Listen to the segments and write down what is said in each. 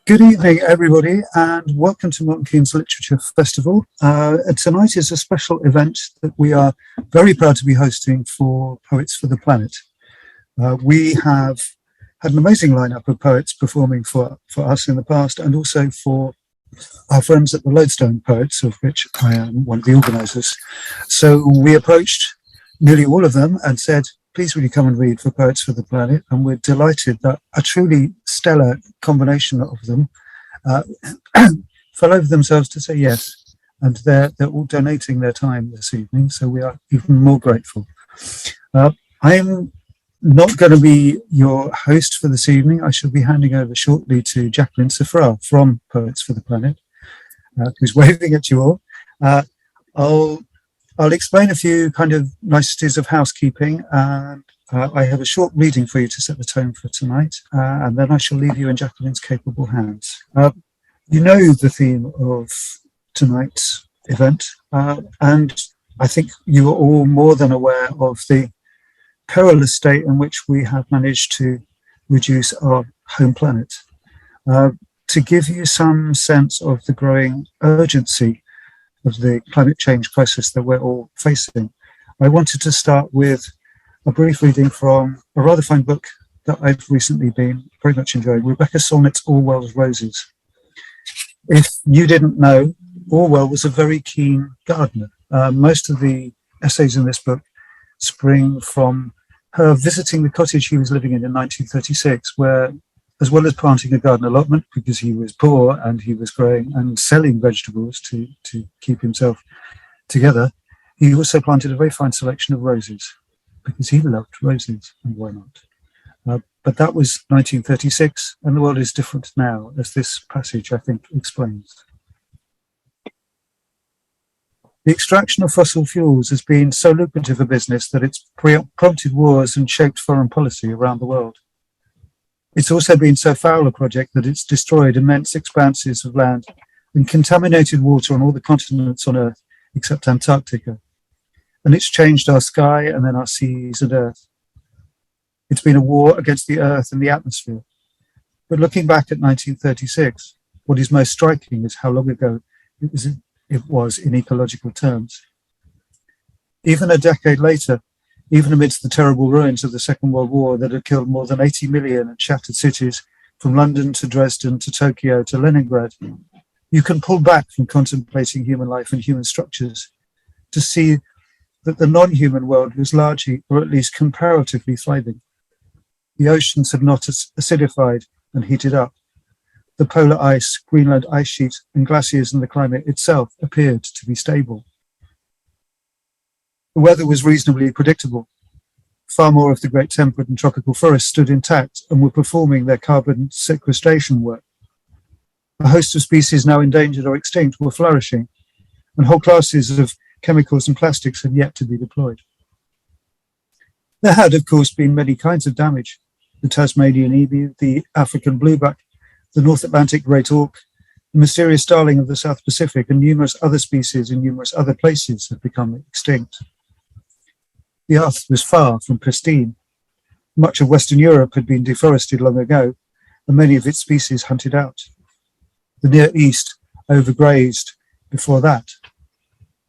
Good evening, everybody, and welcome to Milton Keynes Literature Festival. Tonight is a special event that we are very proud to be hosting for Poets for the Planet. We have had an amazing lineup of poets performing for us in the past, and also for our friends at the Lodestone Poets, of which I am one of the organisers. So we approached nearly all of them and said, please will you come and read for Poets for the Planet? And we're delighted that a truly stellar combination of them fell over themselves to say yes. And they're all donating their time this evening, so we are even more grateful. I'm not going to be your host for this evening. I shall be handing over shortly to Jacqueline Saphra from Poets for the Planet, who's waving at you all. I'll explain a few kind of niceties of housekeeping, and I have a short reading for you to set the tone for tonight, and then I shall leave you in Jacqueline's capable hands. You know the theme of tonight's event, and I think you are all more than aware of the perilous state in which we have managed to reduce our home planet. To give you some sense of the growing urgency of the climate change crisis that we're all facing, I wanted to start with a brief reading from a rather fine book that I've recently been very much enjoying, Rebecca Solnit's Orwell's Roses. If you didn't know, Orwell was a very keen gardener. Most of the essays in this book spring from her visiting the cottage he was living in 1936, where, as well as planting a garden allotment, because he was poor and he was growing and selling vegetables to keep himself together, he also planted a very fine selection of roses, because he loved roses, and why not? But that was 1936, and the world is different now, as this passage, I think, explains. The extraction of fossil fuels has been so lucrative a business that it's prompted wars and shaped foreign policy around the world. It's also been so foul a project that it's destroyed immense expanses of land and contaminated water on all the continents on Earth except Antarctica. And it's changed our sky and then our seas and Earth. It's been a war against the Earth and the atmosphere. But looking back at 1936, what is most striking is how long ago it was in ecological terms. Even a decade later, even amidst the terrible ruins of the Second World War that had killed more than 80 million and shattered cities from London to Dresden to Tokyo to Leningrad, you can pull back from contemplating human life and human structures to see that the non-human world was largely, or at least comparatively, thriving. The oceans had not acidified and heated up. The polar ice, Greenland ice sheet, and glaciers and the climate itself appeared to be stable. The weather was reasonably predictable. Far more of the great temperate and tropical forests stood intact and were performing their carbon sequestration work. A host of species now endangered or extinct were flourishing, and whole classes of chemicals and plastics had yet to be deployed. There had, of course, been many kinds of damage. The Tasmanian emu, the African blueback, the North Atlantic great auk, the mysterious starling of the South Pacific, and numerous other species in numerous other places had become extinct. The earth was far from pristine. Much of Western Europe had been deforested long ago, and many of its species hunted out. The Near East overgrazed before that.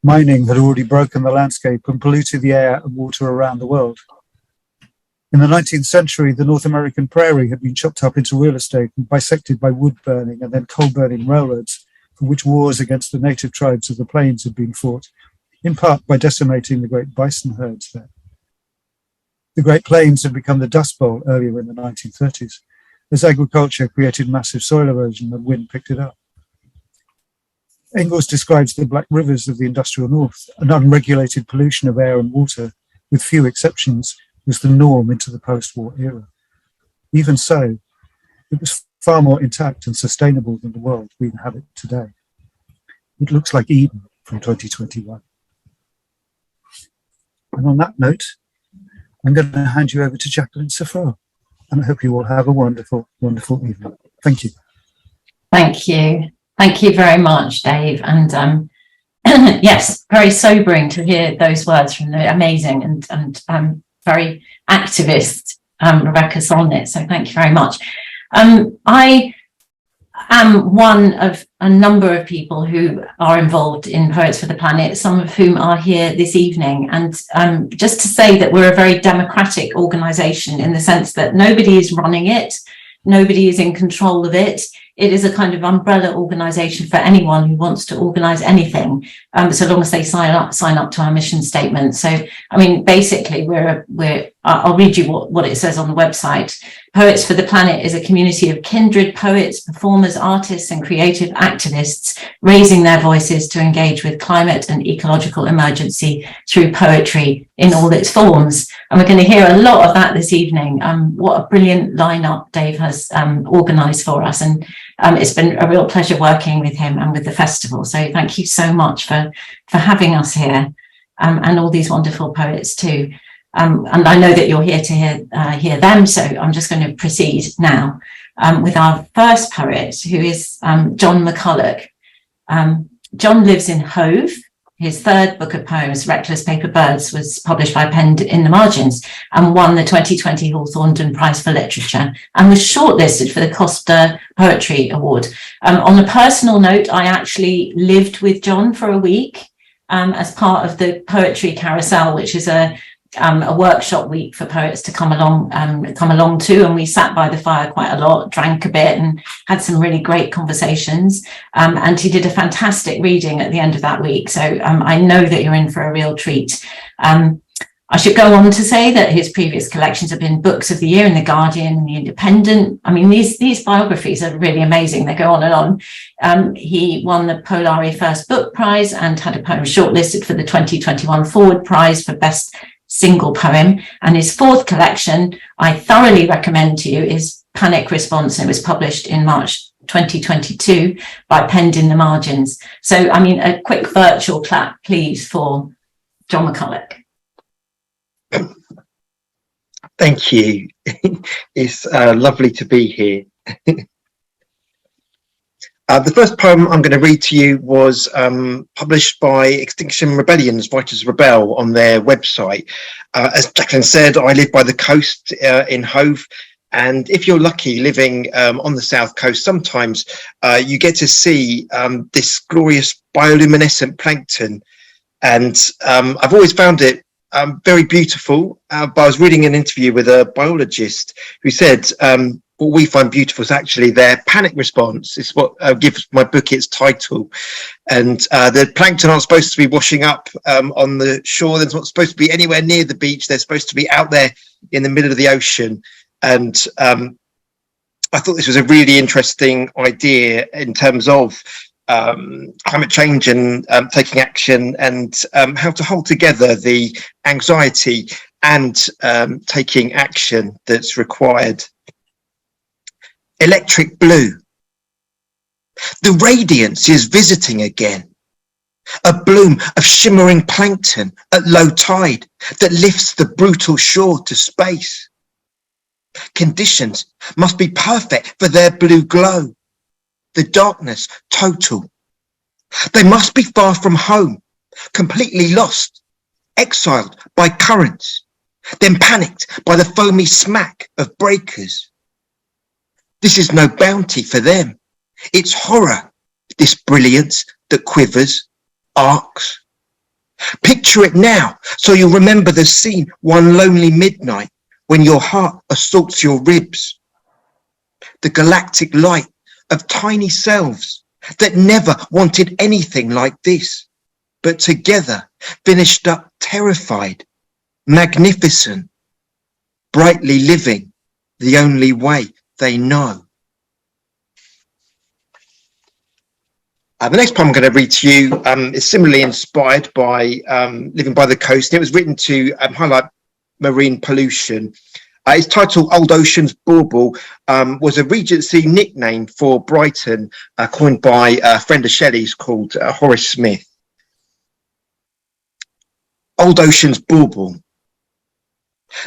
Mining had already broken the landscape and polluted the air and water around the world. In the 19th century, the North American prairie had been chopped up into real estate and bisected by wood burning and then coal burning railroads, for which wars against the native tribes of the plains had been fought, in part by decimating the great bison herds there. The Great Plains had become the Dust Bowl earlier in the 1930s, as agriculture created massive soil erosion and wind picked it up. Engels describes the black rivers of the industrial north, an unregulated pollution of air and water, with few exceptions, was the norm into the post-war era. Even so, it was far more intact and sustainable than the world we inhabit today. It looks like Eden from 2021. And on that note, I'm going to hand you over to Jacqueline Saphra, and I hope you all have a wonderful, wonderful evening. Thank you. Thank you. Thank you very much, Dave. And yes, very sobering to hear those words from the amazing and very activist Rebecca Solnit. So thank you very much. I am one of a number of people who are involved in Poets for the Planet, some of whom are here this evening. And just to say that we're a very democratic organisation in the sense that nobody is running it, nobody is in control of it. It is a kind of umbrella organisation for anyone who wants to organise anything, so long as they sign up to our mission statement. So, I mean, basically, I'll read you what it says on the website. Poets for the Planet is a community of kindred poets, performers, artists, and creative activists raising their voices to engage with climate and ecological emergency through poetry in all its forms. And we're going to hear a lot of that this evening. What a brilliant lineup Dave has organised for us. And it's been a real pleasure working with him and with the festival. So thank you so much for having us here, and all these wonderful poets too. And I know that you're here to hear them, so I'm just going to proceed now with our first poet, who is John McCullough. John lives in Hove. His third book of poems, Reckless Paper Birds, was published by Pen in the Margins and won the 2020 Hawthornden Prize for Literature and was shortlisted for the Costa Poetry Award. On a personal note, I actually lived with John for a week as part of the Poetry Carousel, which is a workshop week for poets to come along to, and we sat by the fire quite a lot, drank a bit, and had some really great conversations. And he did a fantastic reading at the end of that week. So I know that you're in for a real treat. I should go on to say that his previous collections have been Books of the Year in The Guardian and The Independent. I mean, these biographies are really amazing. They go on and on. He won the Polari First Book Prize and had a poem shortlisted for the 2021 Forward Prize for Best Single Poem. And his fourth collection, I thoroughly recommend to you, is Panic Response. And it was published in March 2022 by Pen in the Margins. So, I mean, a quick virtual clap, please, for John McCullough. Thank you. It's lovely to be here. The first poem I'm going to read to you was published by Extinction Rebellion's Writers Rebel on their website. As Jacqueline said, I live by the coast in Hove. And if you're lucky living on the south coast, sometimes you get to see this glorious bioluminescent plankton. And I've always found it very beautiful. But I was reading an interview with a biologist who said, what we find beautiful is actually their panic response. It's what gives my book its title. And the plankton aren't supposed to be washing up on the shore. They're not supposed to be anywhere near the beach. They're supposed to be out there in the middle of the ocean. And I thought this was a really interesting idea in terms of climate change and taking action, and how to hold together the anxiety and taking action that's required. Electric blue. The radiance is visiting again. A bloom of shimmering plankton at low tide that lifts the brutal shore to space. Conditions must be perfect for their blue glow. The darkness total. They must be far from home, completely lost, exiled by currents, then panicked by the foamy smack of breakers. This is no bounty for them. It's horror, this brilliance that quivers, arcs. Picture it now, so you'll remember the scene one lonely midnight when your heart assaults your ribs. The galactic light of tiny selves that never wanted anything like this, but together finished up terrified, magnificent, brightly living the only way they know. The next poem I'm going to read to you is similarly inspired by living by the coast. It was written to highlight marine pollution. Its title, Old Ocean's Bauble, was a Regency nickname for Brighton, coined by a friend of Shelley's called Horace Smith. Old Ocean's Bauble.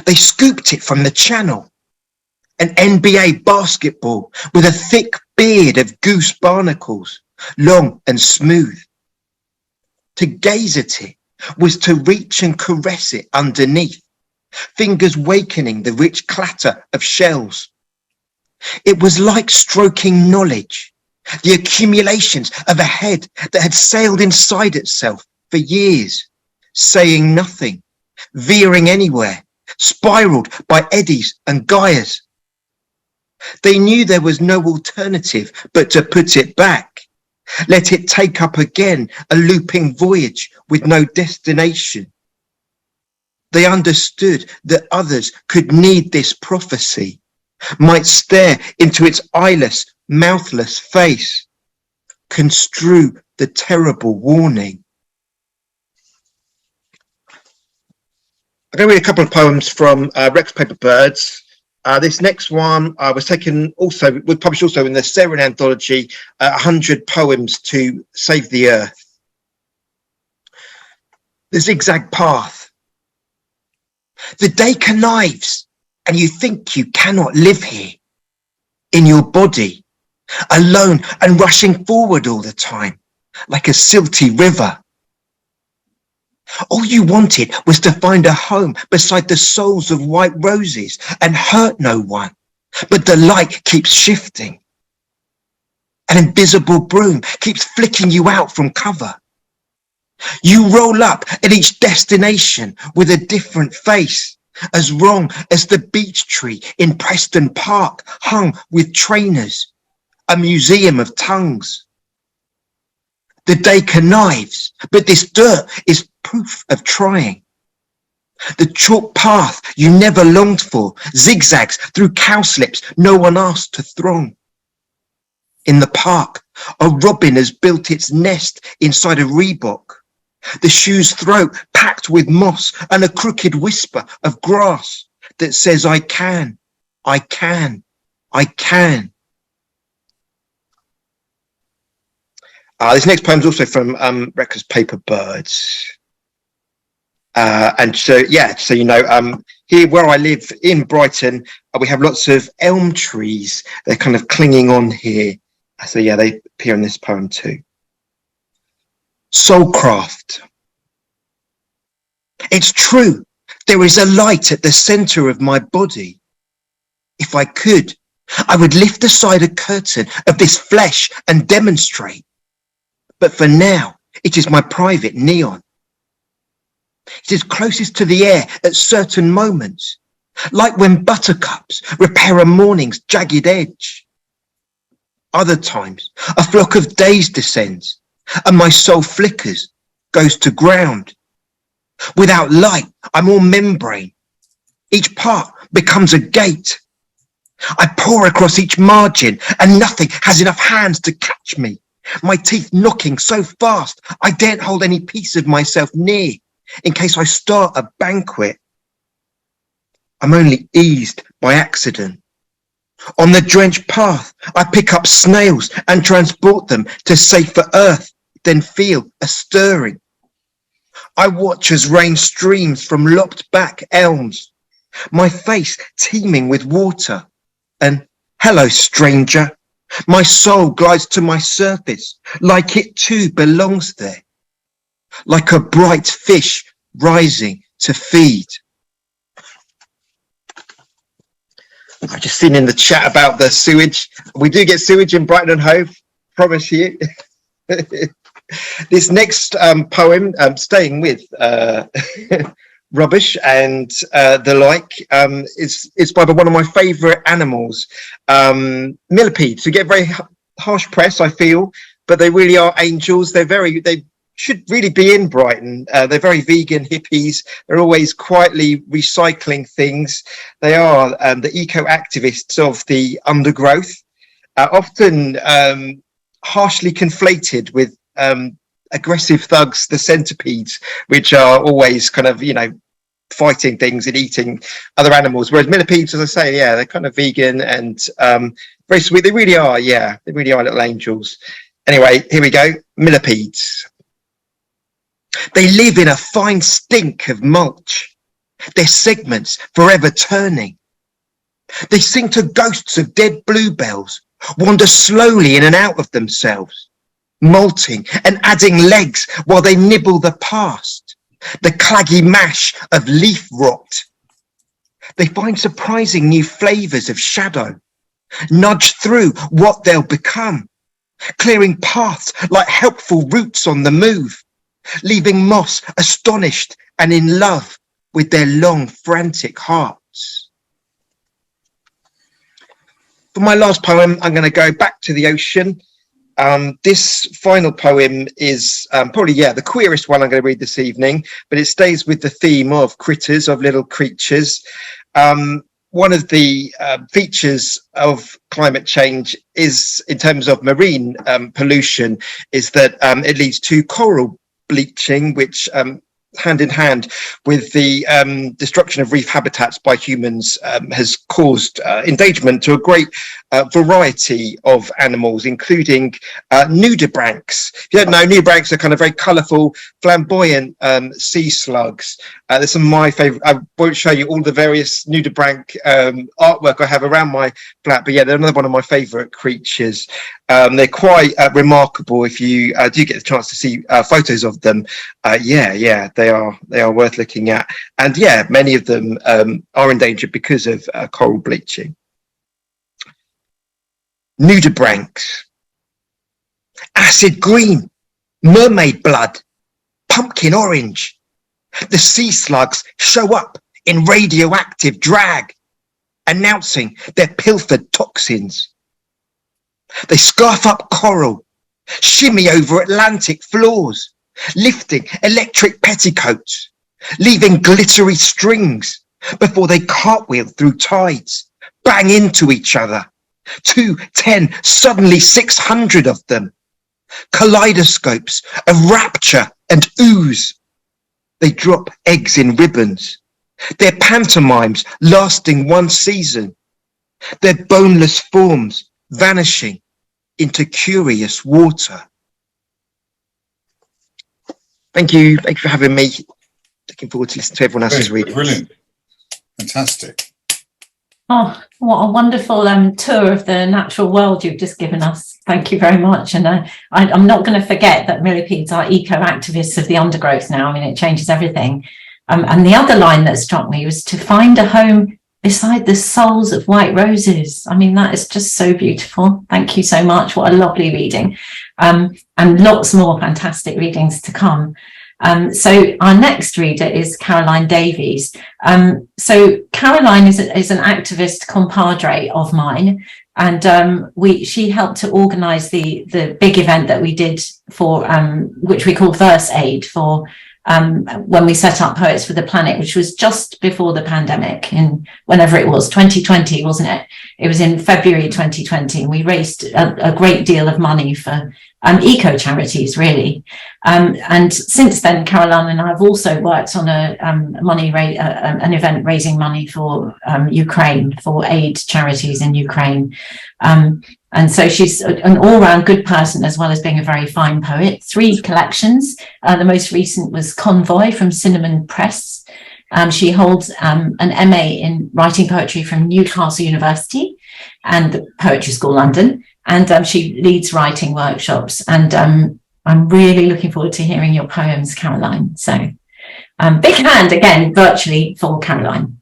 They scooped it from the channel. An NBA basketball with a thick beard of goose barnacles, long and smooth. To gaze at it was to reach and caress it underneath, fingers wakening the rich clatter of shells. It was like stroking knowledge, the accumulations of a head that had sailed inside itself for years, saying nothing, veering anywhere, spiraled by eddies and gyres. They knew there was no alternative but to put it back, let it take up again a looping voyage with no destination. They understood that others could need this prophecy, might stare into its eyeless, mouthless face, construe the terrible warning. I'm going to read a couple of poems from Rex Paper Birds. This next one was published also in the Sarah anthology, 100 Poems to Save the Earth. The Zigzag Path. The day connives, and you think you cannot live here, in your body, alone and rushing forward all the time, like a silty river. All you wanted was to find a home beside the souls of white roses and hurt no one, but the light keeps shifting. An invisible broom keeps flicking you out from cover. You roll up at each destination with a different face, as wrong as the beech tree in Preston Park hung with trainers, a museum of tongues. The day connives, but this dirt is proof of trying. The chalk path you never longed for zigzags through cowslips no one asked to throng. In the park, a robin has built its nest inside a Reebok, the shoe's throat packed with moss and a crooked whisper of grass that says, I can, I can, I can. This next poem is also from Rex Paper Birds. And so, you know, here where I live in Brighton, we have lots of elm trees. They're kind of clinging on here. So, yeah, they appear in this poem too. Soulcraft. It's true, there is a light at the centre of my body. If I could, I would lift aside a curtain of this flesh and demonstrate. But for now, it is my private neon. It is closest to the air at certain moments, like when buttercups repair a morning's jagged edge. Other times, a flock of days descends, and my soul flickers, goes to ground. Without light, I'm all membrane. Each part becomes a gate. I pour across each margin, and nothing has enough hands to catch me. My teeth knocking so fast, I daren't hold any piece of myself near, in case I start a banquet. I'm only eased by accident. On the drenched path, I pick up snails and transport them to safer earth, then feel a stirring. I watch as rain streams from lopped back elms, my face teeming with water, and hello, stranger. My soul glides to my surface, like it too belongs there, like a bright fish rising to feed. I've just seen in the chat about the sewage. We do get sewage in Brighton and Hove, promise you. This next poem, staying with rubbish and the like, is by one of my favourite animals, millipedes, who get very harsh press, I feel, but they really are angels. They should really be in Brighton. They're very vegan hippies. They're always quietly recycling things. They are the eco-activists of the undergrowth, often harshly conflated with aggressive thugs, the centipedes, which are always kind of, you know, fighting things and eating other animals. Whereas millipedes, as I say, yeah, they're kind of vegan and very sweet. They really are, yeah, they really are little angels. Anyway, here we go. Millipedes. They live in a fine stink of mulch, their segments forever turning. They sing to ghosts of dead bluebells, wander slowly in and out of themselves, molting and adding legs while they nibble the past, the claggy mash of leaf rot. They find surprising new flavours of shadow, nudge through what they'll become, clearing paths like helpful roots on the move, leaving moss astonished and in love with their long, frantic hearts. For my last poem, I'm going to go back to the ocean. This final poem is probably, the queerest one I'm going to read this evening, but it stays with the theme of critters, of little creatures. One of the features of climate change is, in terms of marine pollution, is that it leads to coral bleaching, which hand in hand with the destruction of reef habitats by humans has caused endangerment to a great variety of animals, including nudibranchs. If you don't know, nudibranchs are kind of very colourful, flamboyant sea slugs. There's some of my favourite. I won't show you all the various nudibranch artwork I have around my flat, but yeah, they're another one of my favourite creatures. They're quite remarkable if you do get the chance to see photos of them. They are worth looking at, and yeah, many of them are endangered because of coral bleaching. Nudibranchs, acid green, mermaid blood, pumpkin orange. The sea slugs show up in radioactive drag, announcing their pilfered toxins. They scarf up coral, shimmy over Atlantic floors, lifting electric petticoats, leaving glittery strings before they cartwheel through tides, bang into each other. 2, 10, suddenly 600 of them. Kaleidoscopes of rapture and ooze. They drop eggs in ribbons, their pantomimes lasting one season, their boneless forms vanishing into curious water. Thank you for having me. Looking forward to listening to everyone else's readings. Brilliant, fantastic. Oh, what a wonderful tour of the natural world you've just given us. Thank you very much. And I'm not going to forget that millipedes are eco-activists of the undergrowth now. I mean, it changes everything. And the other line that struck me was to find a home beside the souls of white roses. I mean, that is just so beautiful. Thank you so much. What a lovely reading. And lots more fantastic readings to come. So our next reader is Caroline Davies. So Caroline is an activist compadre of mine, and she helped to organise the big event that we did for which we called Verse Aid for when we set up Poets for the Planet, which was just before the pandemic, in whenever it was, 2020, wasn't it? It was in February 2020, and we raised a great deal of money for eco charities, really. And since then, Caroline and I have also worked on an event raising money for Ukraine, for aid charities in Ukraine. And so she's an all-round good person, as well as being a very fine poet. 3 collections. The most recent was Convoy from Cinnamon Press. She holds an MA in writing poetry from Newcastle University and the Poetry School London. And she leads writing workshops. And I'm really looking forward to hearing your poems, Caroline. So big hand again, virtually, for Caroline.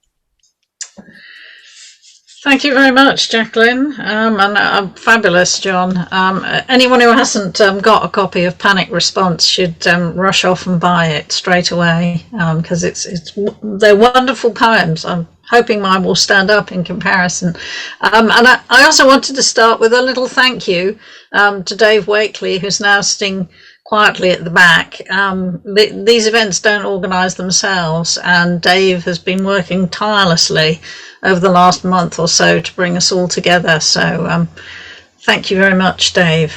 Thank you very much, Jacqueline, and fabulous, John. Anyone who hasn't got a copy of Panic Response should rush off and buy it straight away, because they're wonderful poems. I'm hoping mine will stand up in comparison. And I also wanted to start with a little thank you to Dave Wakely, who's now sitting quietly at the back. These events don't organise themselves, and Dave has been working tirelessly over the last month or so to bring us all together. So thank you very much, Dave.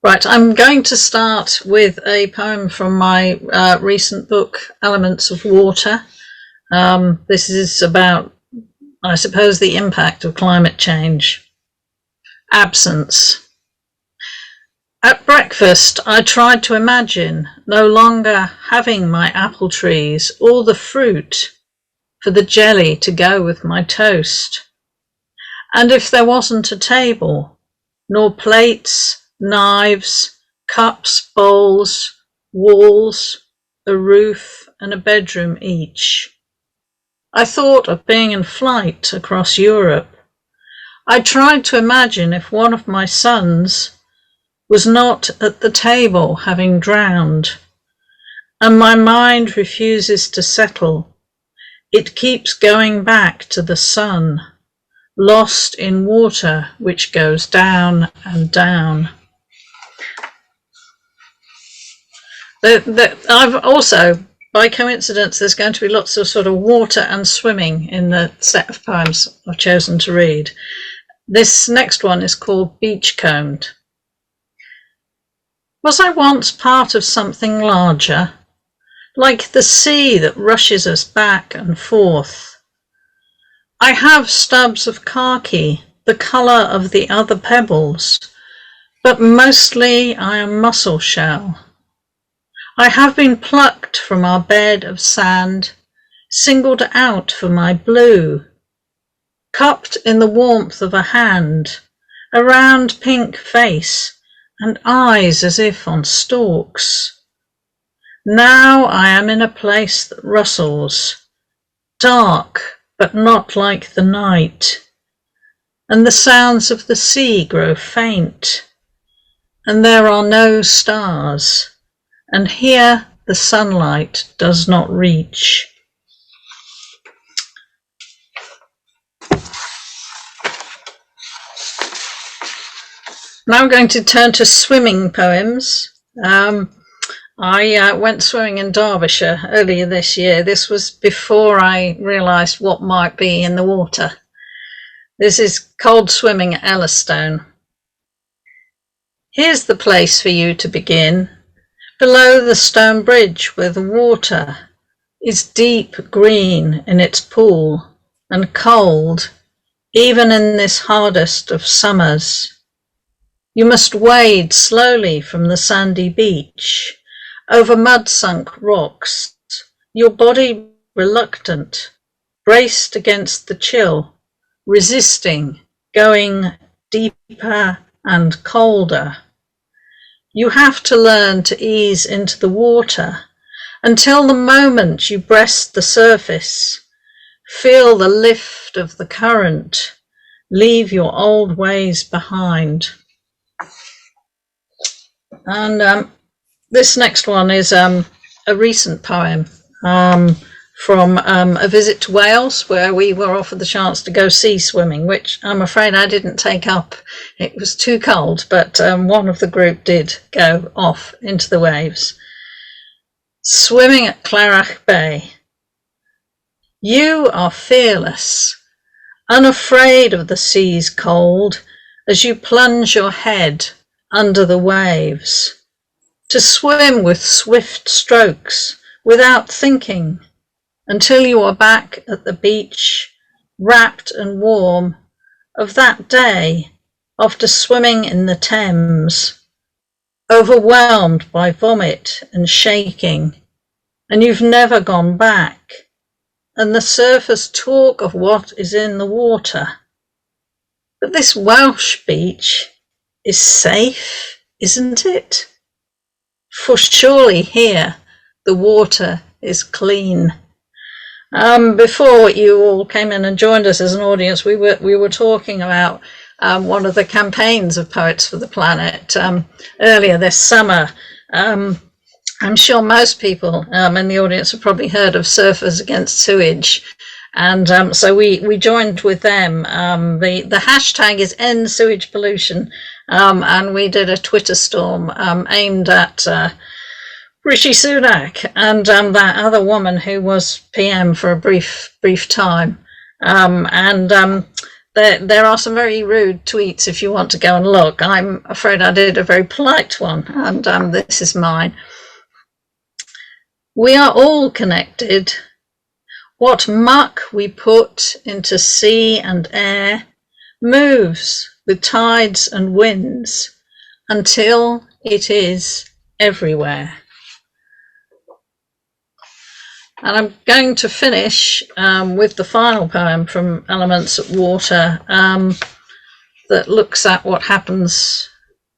Right, I'm going to start with a poem from my recent book, Elements of Water. This is about, I suppose, the impact of climate change. Absence. At breakfast, I tried to imagine no longer having my apple trees or the fruit for the jelly to go with my toast. And if there wasn't a table, nor plates, knives, cups, bowls, walls, a roof and a bedroom each, I thought of being in flight across Europe, I tried to imagine if one of my sons was not at the table having drowned, and my mind refuses to settle. It keeps going back to the sun, lost in water which goes down and down. I've also, by coincidence, there's going to be lots of sort of water and swimming in the set of poems I've chosen to read. This next one is called Beachcombed. Was I once part of something larger, like the sea that rushes us back and forth? I have stubs of khaki, the colour of the other pebbles, but mostly I am mussel shell. I have been plucked from our bed of sand, singled out for my blue, cupped in the warmth of a hand, a round pink face, and eyes as if on stalks. Now I am in a place that rustles, dark but not like the night, and the sounds of the sea grow faint, and there are no stars, and here the sunlight does not reach. Now I'm going to turn to swimming poems. I went swimming in Derbyshire earlier this year. This was before I realised what might be in the water. This is cold swimming at Yellowstone. Here's the place for you to begin. Below the stone bridge where the water is deep green in its pool and cold, even in this hardest of summers. You must wade slowly from the sandy beach, over mud-sunk rocks, your body reluctant, braced against the chill, resisting, going deeper and colder. You have to learn to ease into the water until the moment you breast the surface, feel the lift of the current, leave your old ways behind. And this next one is a recent poem from a visit to Wales, where we were offered the chance to go sea swimming, which I'm afraid I didn't take up. It was too cold, but one of the group did go off into the waves. Swimming at Clarach Bay. You are fearless, unafraid of the sea's cold, as you plunge your head under the waves, to swim with swift strokes without thinking until you are back at the beach, wrapped and warm, of that day after swimming in the Thames, overwhelmed by vomit and shaking, and you've never gone back, and the surfers talk of what is in the water. But this Welsh beach is safe, isn't it? For surely here the water is clean. Before you all came in and joined us as an audience, we were talking about one of the campaigns of Poets for the Planet earlier this summer. I'm sure most people in the audience have probably heard of Surfers Against Sewage. And so we joined with them. The hashtag is End Sewage Pollution. And we did a Twitter storm aimed at Rishi Sunak and that other woman who was PM for a brief time. There are some very rude tweets if you want to go and look. I'm afraid I did a very polite one, and this is mine. We are all connected. What muck we put into sea and air moves with tides and winds until it is everywhere. And I'm going to finish with the final poem from Elements of Water that looks at what happens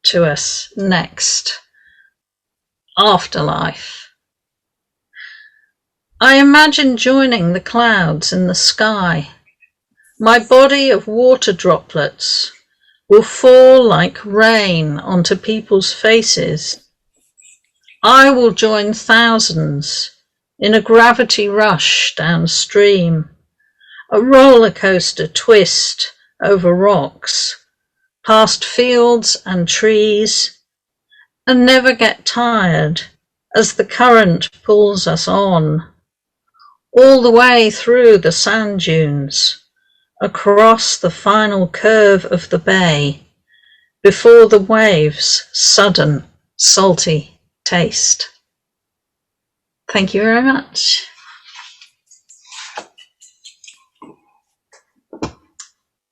to us next, afterlife. I imagine joining the clouds in the sky, My body of water droplets will fall like rain onto people's faces. I will join thousands in a gravity rush downstream, a roller coaster twist over rocks, past fields and trees, and never get tired as the current pulls us on, all the way through the sand dunes, across the final curve of the bay, before the waves' sudden, salty taste. Thank you very much.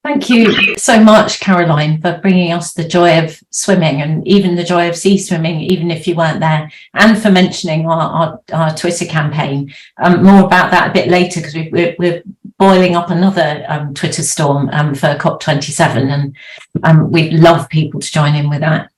Thank you so much, Caroline, for bringing us the joy of swimming and even the joy of sea swimming, even if you weren't there, and for mentioning our Twitter campaign. More about that a bit later, because we're boiling up another Twitter storm for COP27, and we'd love people to join in with that.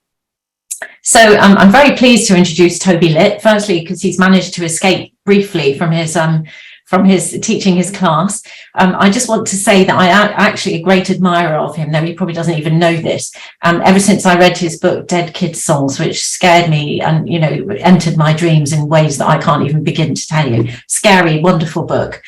So I'm very pleased to introduce Toby Litt, firstly because he's managed to escape briefly from his teaching his class. I just want to say that I am actually a great admirer of him, though he probably doesn't even know this. Ever since I read his book, Dead Kids Songs, which scared me and, you know, entered my dreams in ways that I can't even begin to tell you. Scary, wonderful book.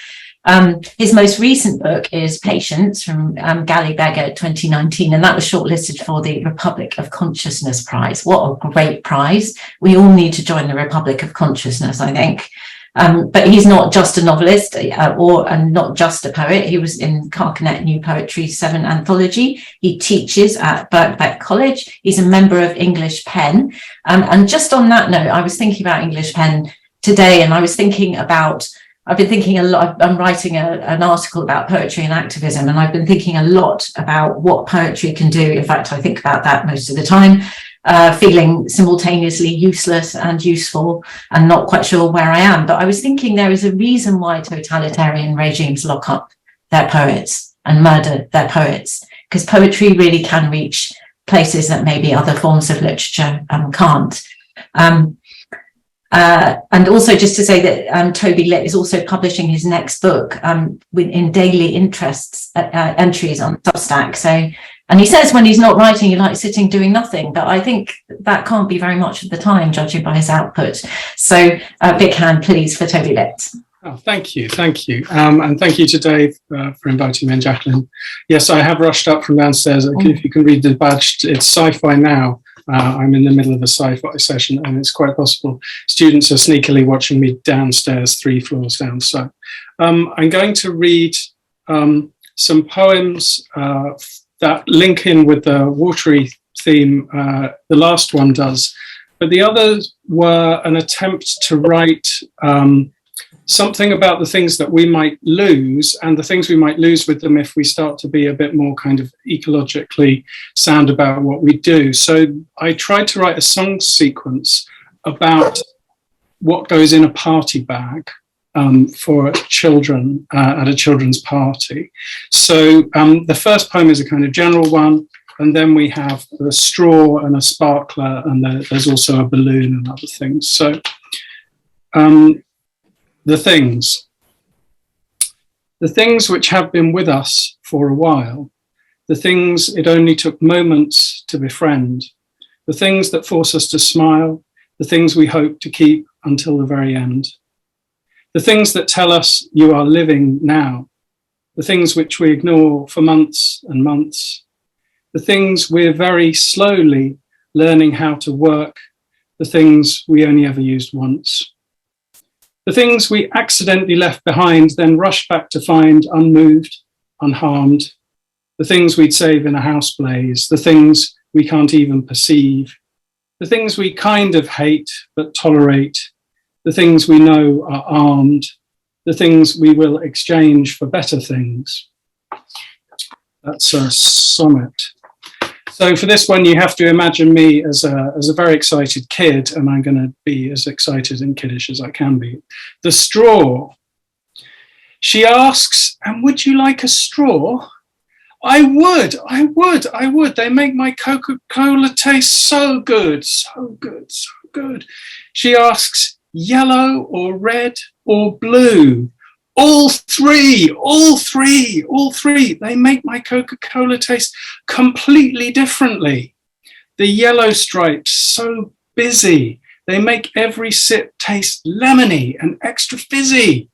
His most recent book is Patience from Galley Beggar 2019, and that was shortlisted for the Republic of Consciousness Prize. What a great prize. We all need to join the Republic of Consciousness, I think. But he's not just a novelist and not just a poet. He was in Carcanet New Poetry 7 anthology. He teaches at Birkbeck College. He's a member of English Pen. And just on that note, I was thinking about English Pen today, and I was thinking about, I've been thinking a lot, I'm writing an article about poetry and activism, and I've been thinking a lot about what poetry can do. In fact, I think about that most of the time. Feeling simultaneously useless and useful and not quite sure where I am. But I was thinking there is a reason why totalitarian regimes lock up their poets and murder their poets, because poetry really can reach places that maybe other forms of literature can't. And also just to say that Toby Litt is also publishing his next book in daily interests entries on Substack. So, and he says when he's not writing, he likes sitting doing nothing, but I think that can't be very much of the time, judging by his output. So big hand, please, for Toby Litt. Oh, thank you. And thank you to Dave for inviting me and Jacqueline. Yes, I have rushed up from downstairs. If you can read the badge, it's Sci-Fi Now. I'm in the middle of a sci-fi session, and it's quite possible students are sneakily watching me downstairs, 3 floors down. So I'm going to read some poems that link in with the watery theme. The last one does, but the others were an attempt to write something about the things that we might lose and the things we might lose with them if we start to be a bit more kind of ecologically sound about what we do. So I tried to write a song sequence about what goes in a party bag for children at a children's party. So the first poem is a kind of general one, and then we have a straw and a sparkler, and there's also a balloon and other things. So the things which have been with us for a while, the things it only took moments to befriend, the things that force us to smile, the things we hope to keep until the very end, the things that tell us you are living now, the things which we ignore for months and months, the things we're very slowly learning how to work, the things we only ever used once. The things we accidentally left behind, then rushed back to find unmoved, unharmed. The things we'd save in a house blaze, the things we can't even perceive. The things we kind of hate but tolerate. The things we know are armed. The things we will exchange for better things. That's a sonnet. So for this one, you have to imagine me as a very excited kid, and I'm going to be as excited and kiddish as I can be. The straw. She asks, and would you like a straw? I would. They make my Coca-Cola taste so good, so good, so good. She asks, yellow or red or blue? All three, they make my Coca-Cola taste completely differently. The yellow stripes, so busy. They make every sip taste lemony and extra fizzy.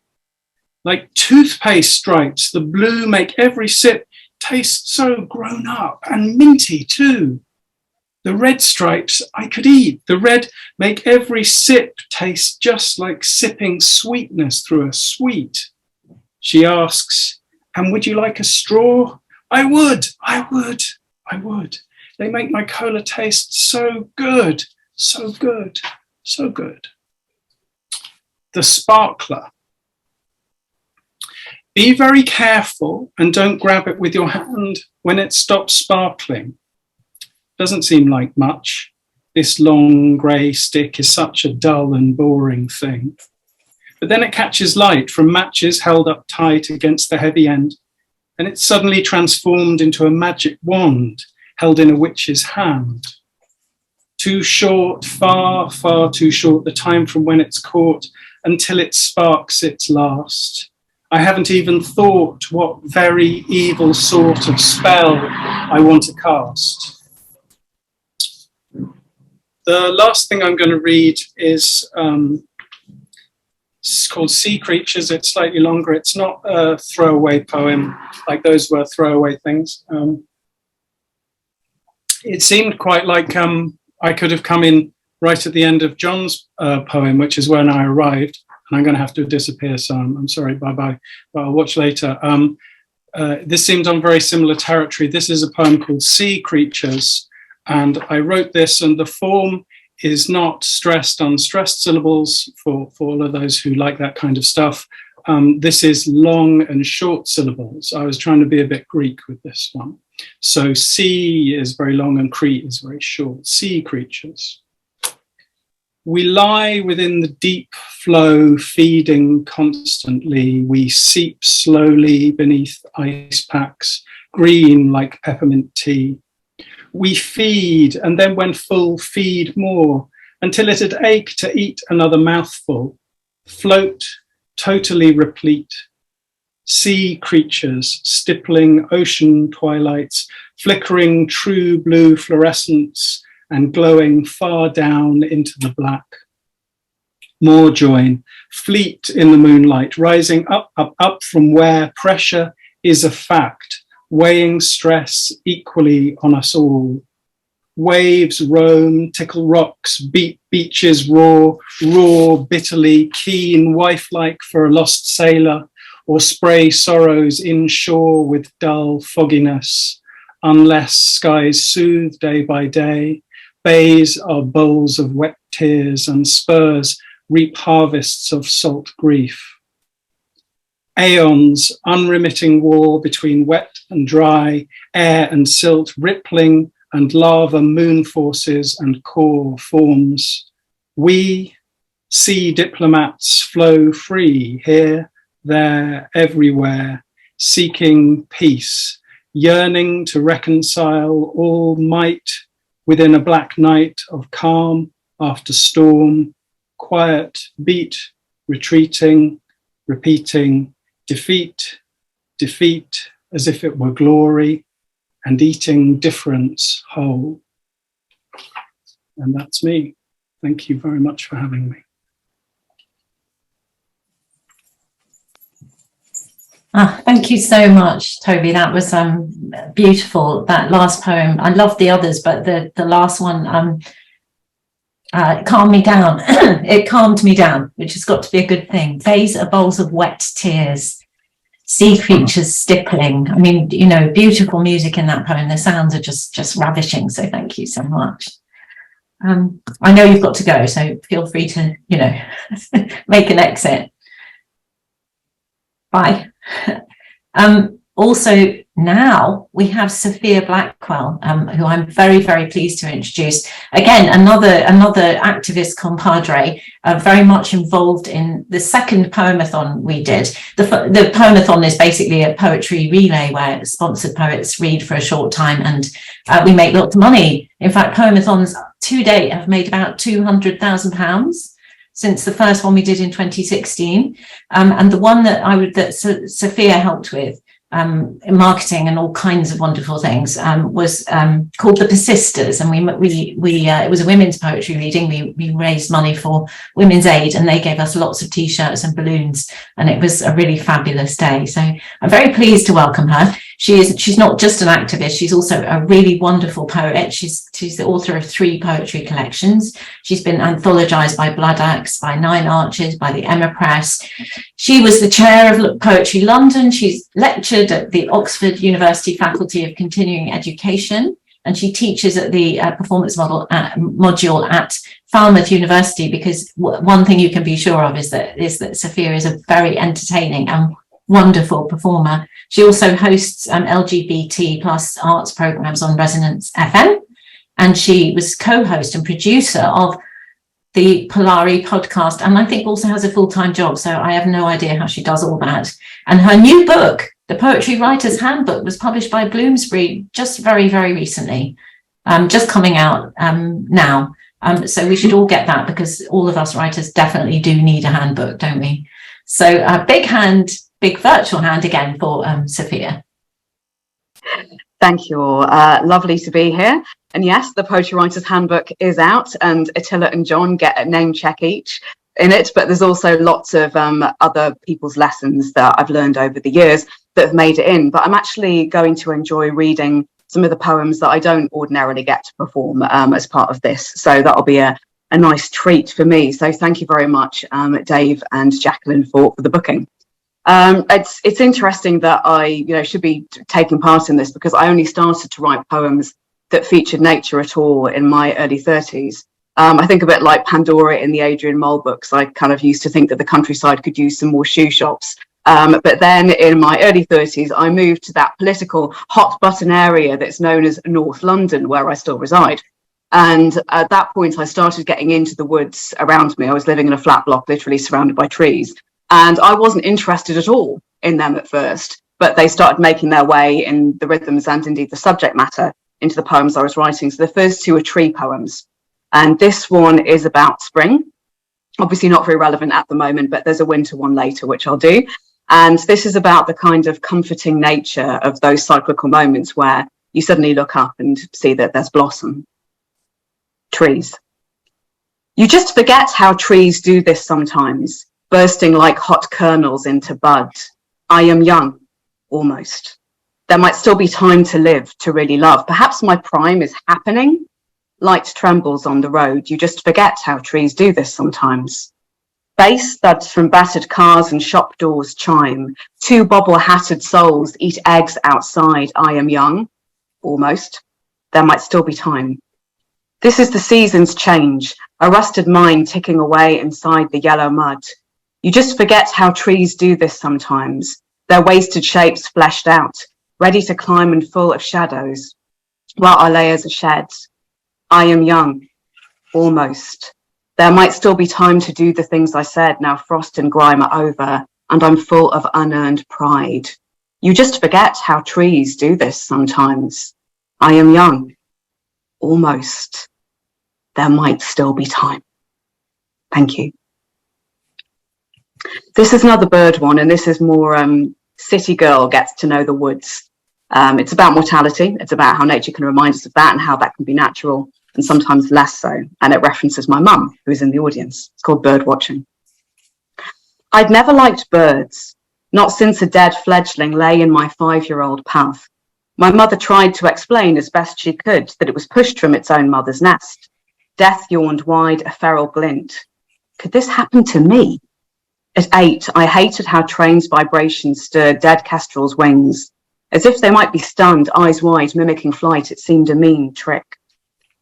Like toothpaste stripes, the blue make every sip taste so grown up and minty too. The red stripes I could eat. The red make every sip taste just like sipping sweetness through a sweet. She asks, and would you like a straw? I would. They make my cola taste so good, so good, so good. The sparkler. Be very careful and don't grab it with your hand when it stops sparkling. Doesn't seem like much. This long grey stick is such a dull and boring thing. But then it catches light from matches held up tight against the heavy end, and it's suddenly transformed into a magic wand held in a witch's hand. Too short, far, far too short, the time from when it's caught until it sparks its last. I haven't even thought what very evil sort of spell I want to cast. The last thing I'm going to read is it's called Sea Creatures. It's slightly longer. It's not a throwaway poem like those were throwaway things. It seemed quite like I could have come in right at the end of John's poem, which is when I arrived. And I'm going to have to disappear, so I'm sorry, bye-bye. But I'll watch later. This seemed on very similar territory. This is a poem called Sea Creatures. And I wrote this, and the form is not stressed, unstressed syllables for all of those who like that kind of stuff. This is long and short syllables. I was trying to be a bit Greek with this one. So sea is very long and Crete is very short. Sea creatures. We lie within the deep flow, feeding constantly. We seep slowly beneath ice packs, green like peppermint tea. We feed, and then when full, feed more, until it'd ache to eat another mouthful. Float, totally replete. Sea creatures, stippling ocean twilights, flickering true blue fluorescence, and glowing far down into the black. More join, fleet in the moonlight, rising up, up, up from where pressure is a fact, weighing stress equally on us all. Waves roam, tickle rocks, beat beaches, roar bitterly, keen, wife-like for a lost sailor, or spray sorrows inshore with dull fogginess, unless skies soothe day by day. Bays are bowls of wet tears, and spurs reap harvests of salt grief. Aeons, unremitting war between wet and dry, air and silt, rippling and lava moon forces and core forms. We, sea diplomats, flow free here, there, everywhere, seeking peace, yearning to reconcile all might within a black night of calm after storm, quiet beat, retreating, repeating, defeat, defeat as if it were glory, and eating difference whole. And that's me. Thank you very much for having me. Thank you so much, Toby. That was beautiful, that last poem. I love the others, but the last one calmed me down. It calmed me down, which has got to be a good thing. Bays are bowls of wet tears. Sea creatures stippling. I mean, you know, beautiful music in that poem. The sounds are just ravishing. So thank you so much. I know you've got to go, so feel free to, you know, make an exit. Bye. Also, now we have Sophia Blackwell, who I'm very, very pleased to introduce. Again, another activist compadre, very much involved in the second poemathon we did. The poemathon is basically a poetry relay where sponsored poets read for a short time, and we make lots of money. In fact, poemathons to date have made about £200,000. since the first one we did in 2016. And the one that Sophia helped with, in marketing and all kinds of wonderful things, was called The Persisters, and it was a women's poetry reading. We raised money for Women's Aid, and they gave us lots of t-shirts and balloons, and it was a really fabulous day. So I'm very pleased to welcome her. She's not just an activist, she's also a really wonderful poet. She's the author of 3 poetry collections. She's been anthologized by Blood Axe, by Nine Arches, by the Emma Press. She was the chair of Poetry London. She's lectured at the Oxford University Faculty of Continuing Education, and she teaches at the performance module at Falmouth University, because one thing you can be sure of is that Sophia is a very entertaining and wonderful performer. She also hosts LGBT plus arts programs on Resonance FM, and she was co-host and producer of the Polari podcast, and I think also has a full-time job, so I have no idea how she does all that. And her new book, The Poetry Writer's Handbook, was published by Bloomsbury just very, very recently, just coming out now. So we should all get that, because all of us writers definitely do need a handbook, don't we? So a big virtual hand again for Sophia. Thank you all. Lovely to be here. And yes, the Poetry Writer's Handbook is out, and Attila and John get a name check each in it, but there's also lots of other people's lessons that I've learned over the years that have made it in. But I'm actually going to enjoy reading some of the poems that I don't ordinarily get to perform as part of this. So that'll be a nice treat for me. So thank you very much, Dave and Jacqueline, for the booking. It's interesting that I should be taking part in this, because I only started to write poems that featured nature at all in my early 30s. I think a bit like Pandora in the Adrian Mole books. I kind of used to think that the countryside could use some more shoe shops. But then in my early 30s, I moved to that political hot button area that's known as North London, where I still reside. And at that point, I started getting into the woods around me. I was living in a flat block, literally surrounded by trees. And I wasn't interested at all in them at first, but they started making their way in the rhythms and indeed the subject matter into the poems I was writing. So the first 2 are tree poems. And this one is about spring. Obviously not very relevant at the moment, but there's a winter one later, which I'll do. And this is about the kind of comforting nature of those cyclical moments where you suddenly look up and see that there's blossom. Trees. You just forget how trees do this sometimes, bursting like hot kernels into bud. I am young, almost. There might still be time to live, to really love. Perhaps my prime is happening. Light trembles on the road. You just forget how trees do this sometimes. Bass thuds from battered cars and shop doors chime. 2 bobble-hatted souls eat eggs outside. I am young, almost. There might still be time. This is the season's change, a rusted mind ticking away inside the yellow mud. You just forget how trees do this sometimes. Their wasted shapes fleshed out, ready to climb and full of shadows, while our layers are shed. I am young, almost. There might still be time to do the things I said. Now frost and grime are over, and I'm full of unearned pride. You just forget how trees do this sometimes. I am young, almost. There might still be time. Thank you. This is another bird one, and this is more city girl gets to know the woods. It's about mortality. It's about how nature can remind us of that and how that can be natural and sometimes less so. And it references my mum, who is in the audience. It's called Bird Watching. I'd never liked birds, not since a dead fledgling lay in my 5-year-old path. My mother tried to explain as best she could that it was pushed from its own mother's nest. Death yawned wide a feral glint. Could this happen to me? At 8, I hated how trains' vibrations stirred dead kestrels' wings. As if they might be stunned, eyes wide, mimicking flight, it seemed a mean trick.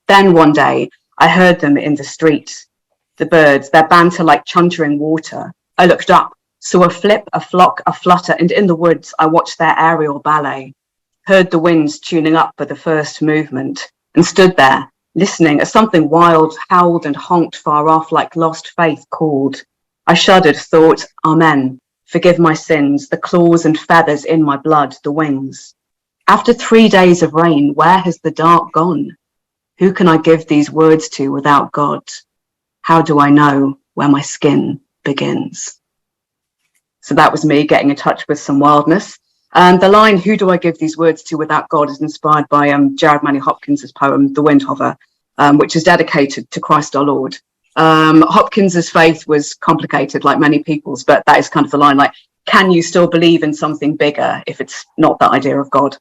Then one day, I heard them in the street. The birds, their banter like chuntering water. I looked up, saw a flip, a flock, a flutter, and in the woods I watched their aerial ballet. Heard the winds tuning up for the first movement, and stood there, listening as something wild howled and honked far off like lost faith called. I shuddered, thought, Amen. Forgive my sins, the claws and feathers in my blood, the wings. After 3 days of rain, where has the dark gone? Who can I give these words to without God? How do I know where my skin begins. So that was me getting in touch with some wildness. And the line, who do I give these words to without God, is inspired by Jared Manny Hopkins's poem, The Windhover, which is dedicated to Christ our Lord. Hopkins's faith was complicated, like many people's, but that is kind of the line, like, can you still believe in something bigger if it's not the idea of God?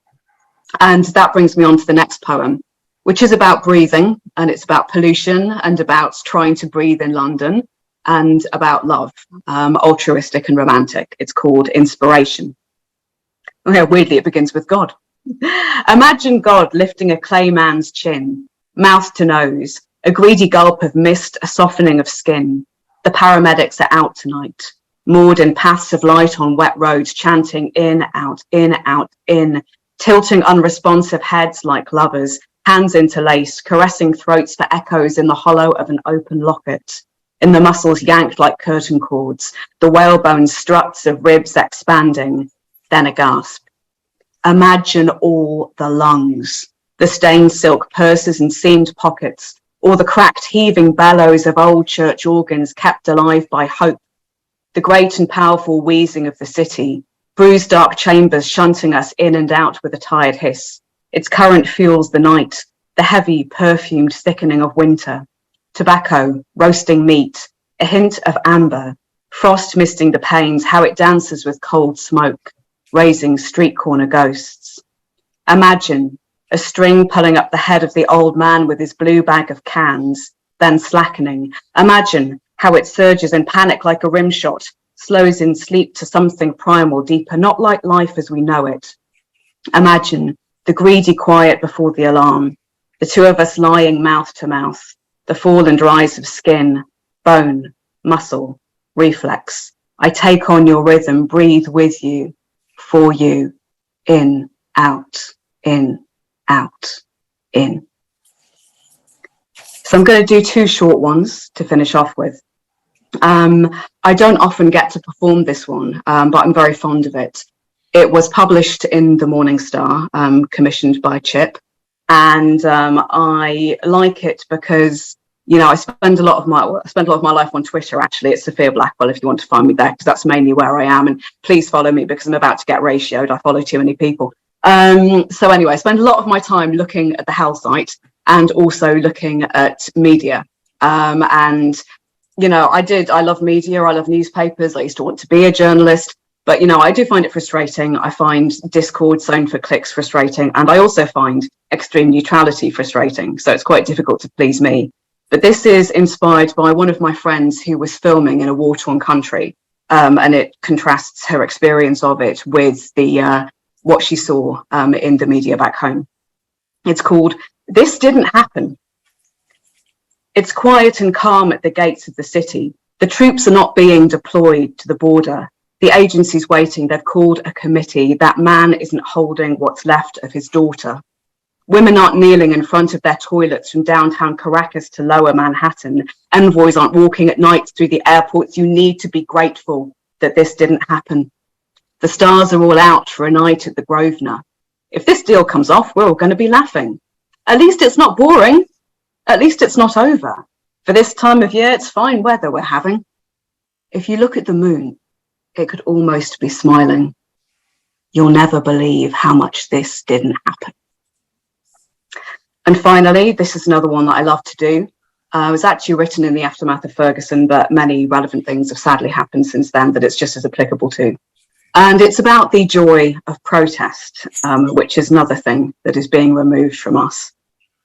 And that brings me on to the next poem, which is about breathing, and it's about pollution and about trying to breathe in London and about love, altruistic and romantic. It's called Inspiration. Okay, weirdly, it begins with God. Imagine God lifting a clay man's chin, mouth to nose, a greedy gulp of mist, a softening of skin. The paramedics are out tonight, moored in paths of light on wet roads, chanting in, out, in, tilting unresponsive heads like lovers, hands interlaced, caressing throats for echoes in the hollow of an open locket, in the muscles yanked like curtain cords, the whalebone struts of ribs expanding, then a gasp. Imagine all the lungs, the stained silk purses and seamed pockets, or the cracked heaving bellows of old church organs kept alive by hope, the great and powerful wheezing of the city, bruised dark chambers shunting us in and out with a tired hiss. Its current fuels the night, the heavy, perfumed thickening of winter, tobacco, roasting meat, a hint of amber, frost misting the panes, how it dances with cold smoke, raising street corner ghosts. Imagine a string pulling up the head of the old man with his blue bag of cans, then slackening. Imagine how it surges in panic like a rim shot, slows in sleep to something primal, deeper, not like life as we know it. Imagine the greedy quiet before the alarm, the two of us lying mouth to mouth, the fall and rise of skin, bone, muscle, reflex. I take on your rhythm, breathe with you, for you, in, out, in, out, in. So I'm going to do two short ones to finish off with. I don't often get to perform this one, but I'm very fond of it. It was published in the Morning Star, commissioned by Chip, and I like it because, you know, I spend a lot of my life on Twitter. Actually, it's Sophia Blackwell if you want to find me there, because that's mainly where I am. And please follow me because I'm about to get ratioed. I follow too many people. So anyway, I spend a lot of my time looking at the Hell site and also looking at media. And you know, I love media. I love newspapers. I used to want to be a journalist. But, you know, I do find it frustrating. I find discord sown for clicks frustrating. And I also find extreme neutrality frustrating. So it's quite difficult to please me. But this is inspired by one of my friends who was filming in a war-torn country. And it contrasts her experience of it with the what she saw in the media back home. It's called This Didn't Happen. It's quiet and calm at the gates of the city. The troops are not being deployed to the border. The agency's waiting. They've called a committee. That man isn't holding what's left of his daughter. Women aren't kneeling in front of their toilets from downtown Caracas to lower Manhattan. Envoys aren't walking at night through the airports. You need to be grateful that this didn't happen. The stars are all out for a night at the Grosvenor. If this deal comes off, we're all going to be laughing. At least it's not boring. At least it's not over. For this time of year, it's fine weather we're having. If you look at the moon, it could almost be smiling. You'll never believe how much this didn't happen. And finally, this is another one that I love to do. It was actually written in the aftermath of Ferguson, but many relevant things have sadly happened since then that it's just as applicable to. And it's about the joy of protest, which is another thing that is being removed from us.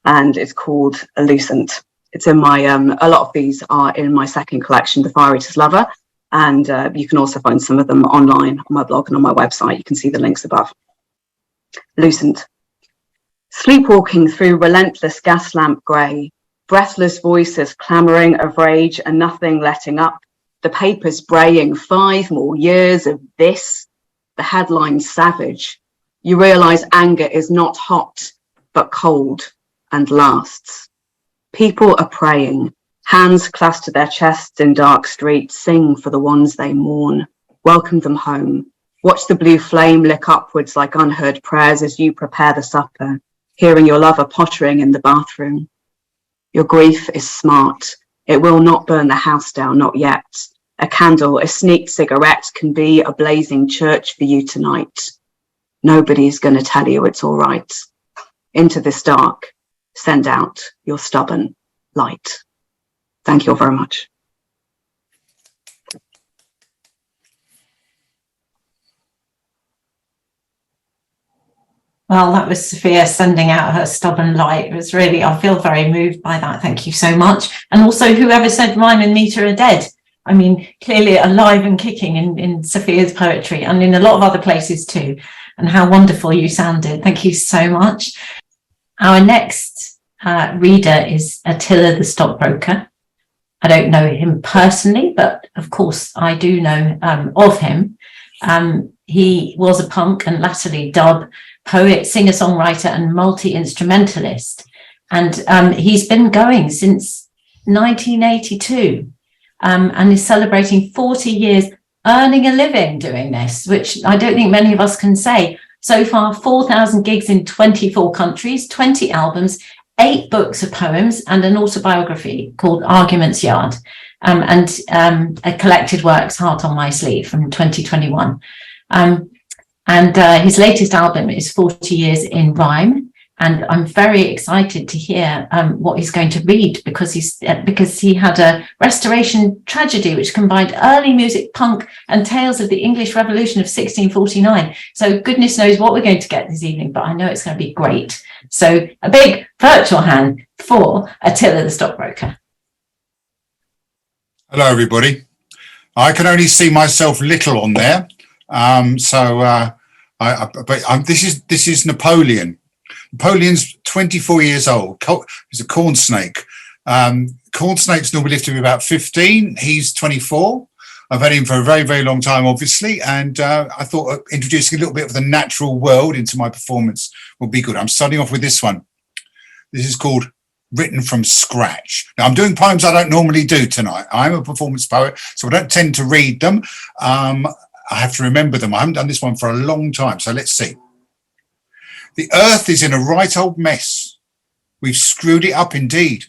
And it's called Lucent. It's in my, a lot of these are in my second collection, The Fire Eater's Lover. And you can also find some of them online on my blog and on my website. You can see the links above. Lucent. Sleepwalking through relentless gas lamp grey, breathless voices clamouring of rage and nothing letting up. The papers braying 5 more years of this. The headline savage. You realise anger is not hot, but cold and lasts. People are praying, hands clasped to their chests in dark streets, sing for the ones they mourn, welcome them home. Watch the blue flame lick upwards like unheard prayers as you prepare the supper, hearing your lover pottering in the bathroom. Your grief is smart. It will not burn the house down, not yet. A candle, a sneaked cigarette can be a blazing church for you tonight. Nobody's going to tell you it's all right. Into this dark, send out your stubborn light. Thank you all very much. Well, that was Sophia sending out her stubborn light. It was really, I feel very moved by that. Thank you so much. And also whoever said rhyme and meter are dead. I mean, clearly alive and kicking in Sophia's poetry and in a lot of other places too. And how wonderful you sounded. Thank you so much. Our next reader is Attila the Stockbroker. I don't know him personally, but of course I do know of him. He was a punk and latterly dub poet, singer-songwriter and multi-instrumentalist. And he's been going since 1982 and is celebrating 40 years earning a living doing this, which I don't think many of us can say. So far, 4,000 gigs in 24 countries, 20 albums, 8 books of poems and an autobiography called Arguments Yard, and a collected works, Heart on My Sleeve, from 2021. And his latest album is 40 Years in Rhyme. And I'm very excited to hear what he's going to read because he had a restoration tragedy which combined early music, punk and tales of the English Revolution of 1649. So goodness knows what we're going to get this evening, but I know it's going to be great. So a big virtual hand for Attila the Stockbroker. Hello, everybody. I can only see myself little on there. This is Napoleon. Napoleon's 24 years old. He's a corn snake. Corn snakes normally live to be about 15. He's 24. I've had him for a very, very long time, obviously. And I thought introducing a little bit of the natural world into my performance would be good. I'm starting off with this one. This is called Written from Scratch. Now, I'm doing poems I don't normally do tonight. I'm a performance poet, so I don't tend to read them. I have to remember them. I haven't done this one for a long time, so let's see. The earth is in a right old mess. We've screwed it up indeed.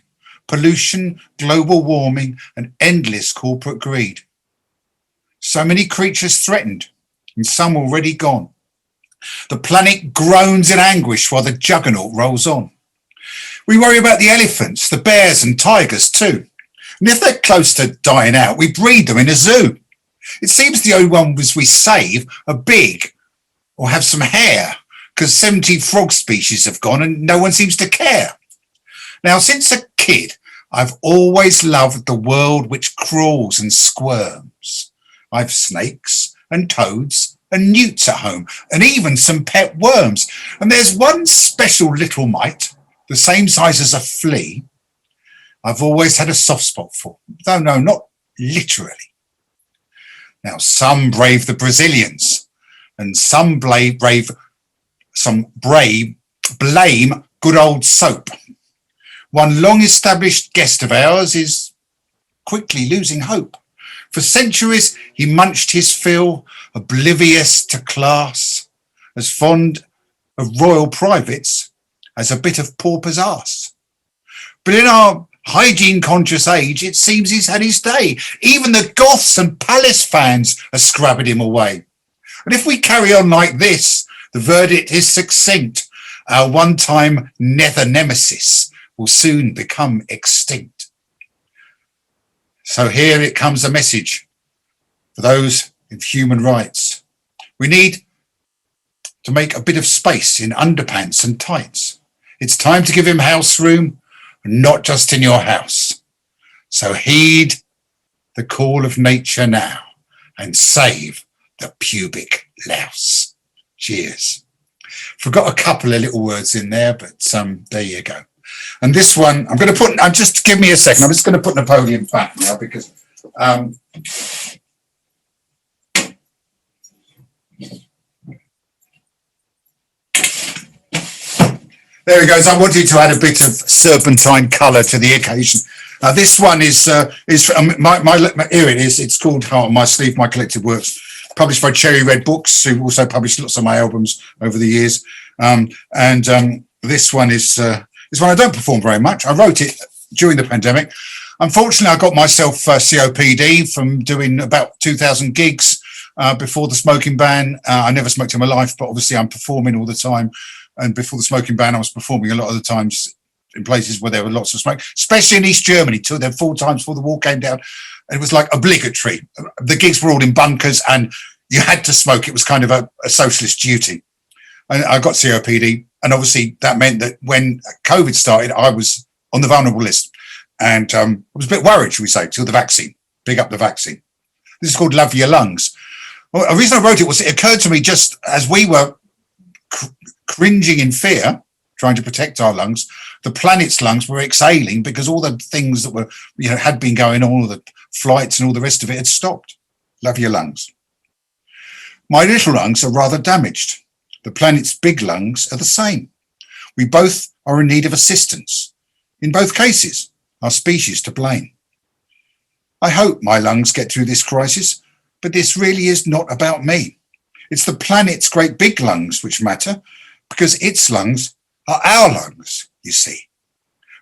Pollution, global warming, and endless corporate greed. So many creatures threatened, and some already gone. The planet groans in anguish while the juggernaut rolls on. We worry about the elephants, the bears, and tigers too. And if they're close to dying out, we breed them in a zoo. It seems the only ones we save are big or have some hair, because 70 frog species have gone and no one seems to care. Now, since a kid, I've always loved the world which crawls and squirms. I've snakes and toads and newts at home and even some pet worms. And there's one special little mite, the same size as a flea, I've always had a soft spot for, though no, not literally. Now, some brave the Brazilians and some blame good old soap. One long-established guest of ours is quickly losing hope. For centuries, he munched his fill, oblivious to class, as fond of royal privates as a bit of pauper's arse. But in our hygiene-conscious age, it seems he's had his day. Even the Goths and Palace fans are scrubbing him away. And if we carry on like this, the verdict is succinct. Our one-time nether nemesis will soon become extinct. So here it comes a message for those in human rights. We need to make a bit of space in underpants and tights. It's time to give him house room, not just in your house. So heed the call of nature now and save the pubic louse. Cheers. Forgot a couple of little words in there, but there you go. And this one, just give me a second. I'm just going to put Napoleon back now because there he goes. I wanted to add a bit of serpentine colour to the occasion. This one is from here it is. It's called Heart on My Sleeve, my collected works, published by Cherry Red Books, who also published lots of my albums over the years. This one is one I don't perform very much. I wrote it during the pandemic. Unfortunately, I got myself COPD from doing about 2,000 gigs before the smoking ban. I never smoked in my life, but obviously I'm performing all the time. And before the smoking ban, I was performing a lot of the times in places where there were lots of smoke, especially in East Germany, 4 times before the wall came down. It was like obligatory. The gigs were all in bunkers and you had to smoke. It was kind of a socialist duty. And I got COPD. And obviously that meant that when COVID started, I was on the vulnerable list. And I was a bit worried, should we say, till the vaccine. Big up the vaccine. This is called Love Your Lungs. Well, the reason I wrote it was it occurred to me just as we were cringing in fear, trying to protect our lungs, the planet's lungs were exhaling because all the things that were, had been going on, all the flights and all the rest of it had stopped. Love your lungs. My little lungs are rather damaged. The planet's big lungs are the same. We both are in need of assistance. In both cases, our species to blame. I hope my lungs get through this crisis, but this really is not about me. It's the planet's great big lungs which matter, because its lungs are our lungs, you see.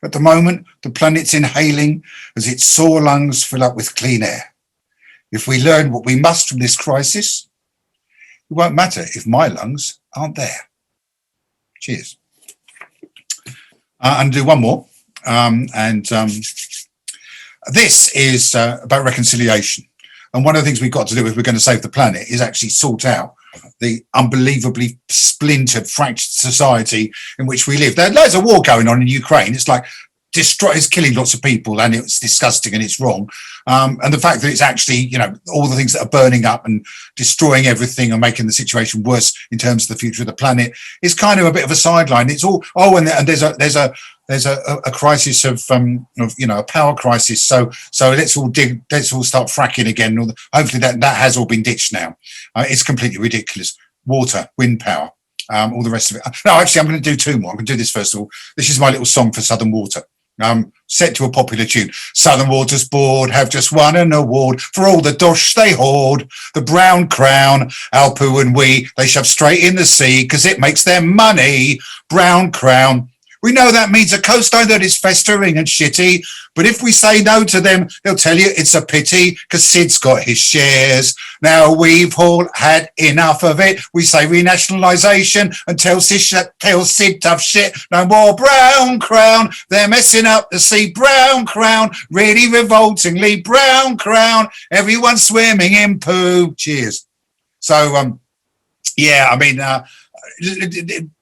At the moment, the planet's inhaling as its sore lungs fill up with clean air. If we learn what we must from this crisis, it won't matter if my lungs aren't there. Cheers. And do one more. This is about reconciliation. And one of the things we've got to do if we're going to save the planet is actually sort out the unbelievably splintered, fractured society in which we live. There's loads of war going on in Ukraine. It's like it's killing lots of people and it's disgusting and it's wrong. And the fact that it's actually, all the things that are burning up and destroying everything and making the situation worse in terms of the future of the planet is kind of a bit of a sideline. It's all, and there's a crisis of a power crisis. So let's all start fracking again. Hopefully that has all been ditched now. It's completely ridiculous. Water, wind power, all the rest of it. No, actually, I'm going to do 2 more. I'm going to do this first of all. This is my little song for Southern Water. Set to a popular tune. Southern Water's Board have just won an award for all the dosh they hoard. The brown crown, Alpu and we, they shove straight in the sea because it makes them money. Brown crown. We know that means a coastline that is festering and shitty, but if we say no to them, they'll tell you it's a pity because Sid's got his shares. Now we've all had enough of it. We say renationalisation and tell Sid tough shit. No more brown crown. They're messing up the sea. Brown crown. Really revoltingly brown crown. Everyone's swimming in poo. Cheers. So,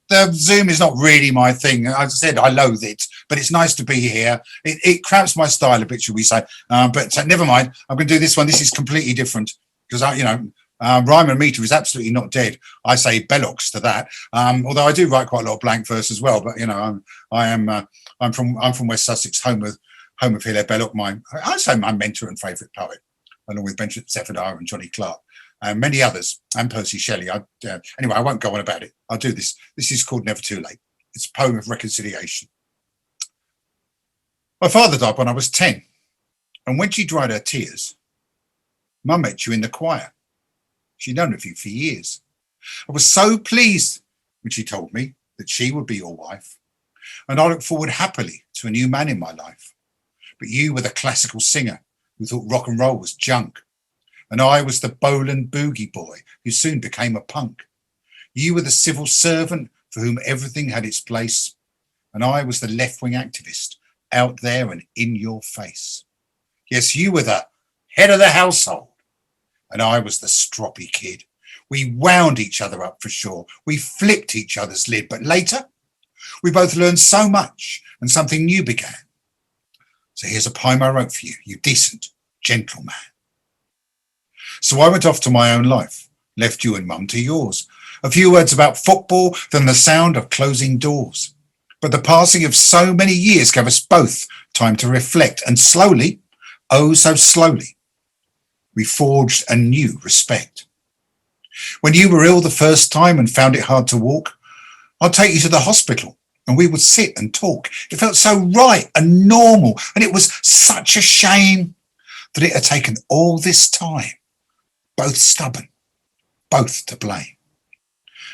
the Zoom is not really my thing. As I said, I loathe it, but it's nice to be here. It cramps my style a bit, should we say. But never mind. I'm going to do this one. This is completely different because, rhyme and meter is absolutely not dead. I say Bellocs to that. Although I do write quite a lot of blank verse as well. But, I'm from West Sussex, home of Hilaire Belloc, I say my mentor and favourite poet, along with Benjamin Zephaniah and Johnny Clark. And many others, and Percy Shelley. Anyway, I won't go on about it. I'll do this. This is called Never Too Late. It's a poem of reconciliation. My father died when I was 10. And when she dried her tears, Mum met you in the choir. She'd known of you for years. I was so pleased when she told me that she would be your wife. And I looked forward happily to a new man in my life. But you were the classical singer who thought rock and roll was junk. And I was the Boland boogie boy who soon became a punk. You were the civil servant for whom everything had its place. And I was the left-wing activist out there and in your face. Yes, you were the head of the household. And I was the stroppy kid. We wound each other up for sure. We flipped each other's lid. But later, we both learned so much and something new began. So here's a poem I wrote for you, you decent gentleman. So I went off to my own life, left you and Mum to yours. A few words about football, then the sound of closing doors. But the passing of so many years gave us both time to reflect, and slowly, oh so slowly, we forged a new respect. When you were ill the first time and found it hard to walk, I'd take you to the hospital and we would sit and talk. It felt so right and normal, and it was such a shame that it had taken all this time. Both stubborn, both to blame.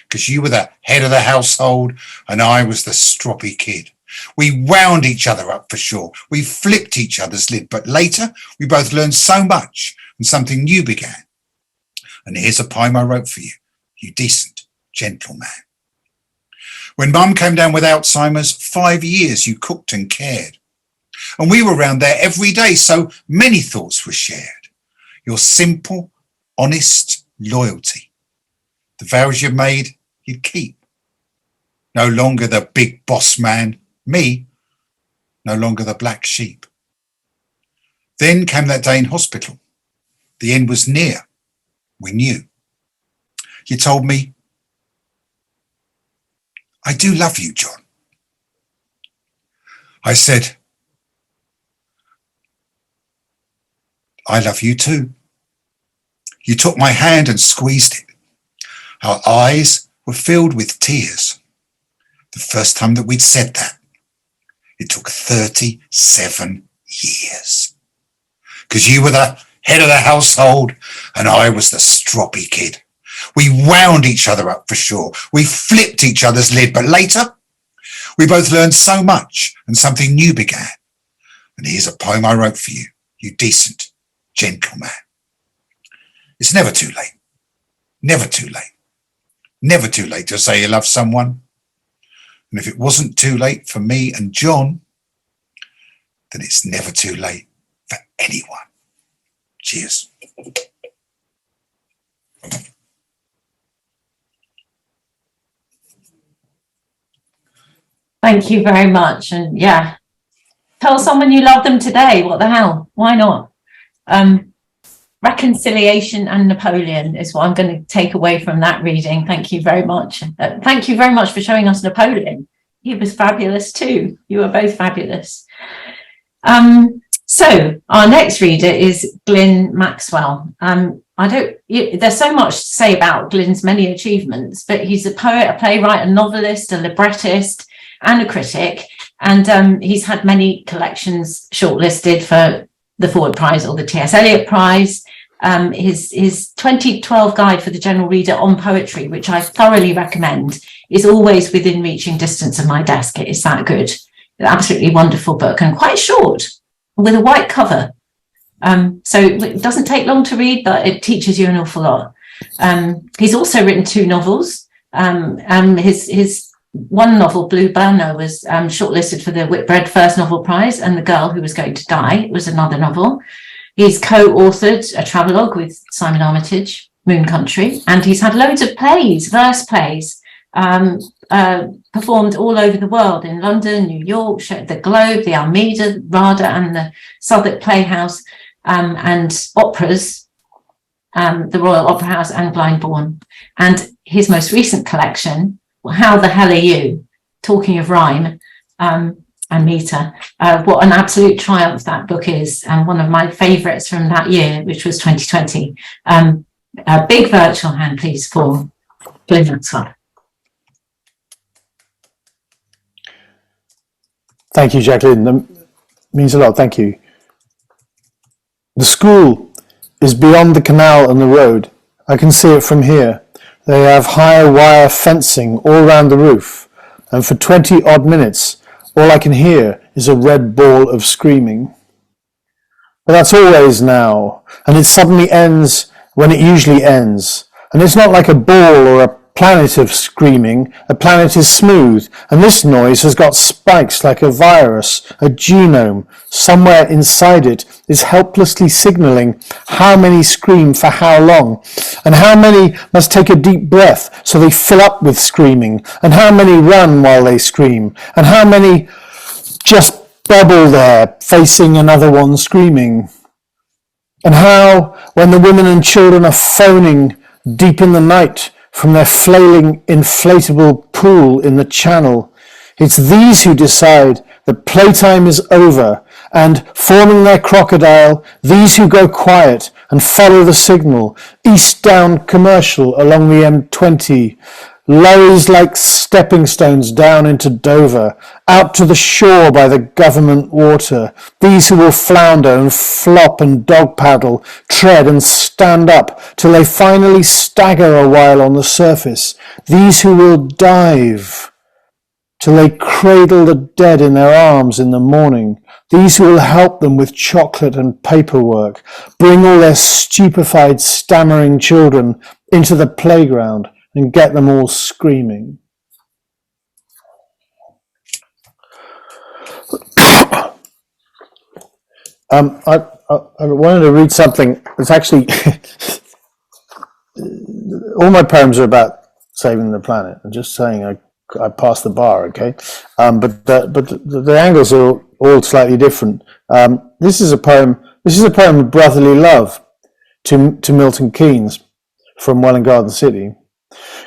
Because you were the head of the household and I was the stroppy kid. We wound each other up for sure. We flipped each other's lid, but later we both learned so much and something new began. And here's a poem I wrote for you, you decent, gentle man. When Mum came down with Alzheimer's, 5 years you cooked and cared. And we were round there every day, so many thoughts were shared. Your simple, honest loyalty. The vows you made, you'd keep. No longer the big boss man, me, no longer the black sheep. Then came that day in hospital. The end was near. We knew. You told me, I do love you, John. I said, I love you too. You took my hand and squeezed it. Our eyes were filled with tears. The first time that we'd said that. It took 37 years. Because you were the head of the household and I was the stroppy kid. We wound each other up for sure. We flipped each other's lid, but later we both learned so much and something new began. And here's a poem I wrote for you, you decent, gentle man. It's never too late. Never too late. Never too late to say you love someone. And if it wasn't too late for me and John, then it's never too late for anyone. Cheers. Thank you very much. And yeah, tell someone you love them today. What the hell? Why not? Reconciliation and Napoleon is what I'm going to take away from that reading. Thank you very much. Thank you very much for showing us Napoleon. He was fabulous too. You were both fabulous. So our next reader is Glyn Maxwell. There's so much to say about Glyn's many achievements, but he's a poet, a playwright, a novelist, a librettist, and a critic. And he's had many collections shortlisted for the Forward Prize or the T.S. Eliot Prize. His 2012 guide for the general reader on poetry, which I thoroughly recommend, is always within reaching distance of my desk. It is that good. An absolutely wonderful book and quite short with a white cover. So it doesn't take long to read, but it teaches you an awful lot. He's also written 2 novels. His one novel, Blue Banner, was shortlisted for the Whitbread First Novel Prize, and The Girl Who Was Going to Die was another novel. He's co-authored a travelogue with Simon Armitage, Moon Country, and he's had loads of plays, verse plays, performed all over the world, in London, New York, the Globe, the Almeida, RADA, and the Southwark Playhouse, and operas, the Royal Opera House and Glyndebourne. And his most recent collection, How the Hell Are You? Talking of rhyme and meter. What an absolute triumph that book is, and one of my favourites from that year, which was 2020. A big virtual hand, please, for Glyn Maxwell. Thank you, Jacqueline. That means a lot. Thank you. The school is beyond the canal and the road. I can see it from here. They have high wire fencing all round the roof, and for 20 odd minutes, all I can hear is a red ball of screaming. But that's always now, and it suddenly ends when it usually ends. And it's not like a ball or a planet of screaming. A planet is smooth, and this noise has got spikes like a virus, a genome. Somewhere inside it is helplessly signalling how many scream for how long, and how many must take a deep breath so they fill up with screaming, and how many run while they scream, and how many just bubble there facing another one screaming. And how, when the women and children are phoning deep in the night from their flailing inflatable pool in the channel, it's these who decide that playtime is over, and, forming their crocodile, these who go quiet and follow the signal, east-down commercial along the M20, lorries like stepping stones down into Dover, out to the shore by the government water, these who will flounder and flop and dog paddle, tread and stand up till they finally stagger a while on the surface, these who will dive till they cradle the dead in their arms in the morning. These who will help them with chocolate and paperwork, bring all their stupefied, stammering children into the playground and get them all screaming. I wanted to read something. It's actually all my poems are about saving the planet. I'm just saying I passed the bar, okay? But the angles are all slightly different. This is a poem. This is a poem of brotherly love to Milton Keynes from Welwyn Garden City.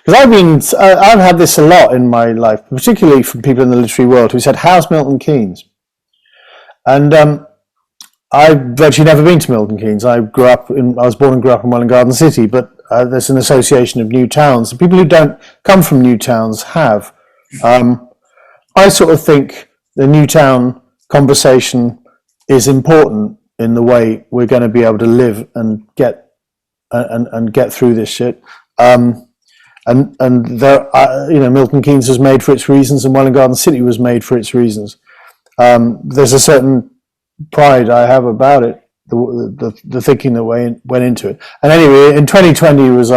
Because I've had this a lot in my life, particularly from people in the literary world who said, "How's Milton Keynes?" And I've virtually never been to Milton Keynes. I was born and grew up in Welwyn Garden City, but there's an association of new towns. The people who don't come from new towns have. I sort of think the new town conversation is important in the way we're going to be able to live and get through this shit. And there, Milton Keynes was made for its reasons, and Welwyn Garden City was made for its reasons. There's a certain pride I have about it, the thinking that went into it. And anyway, in 2020 it was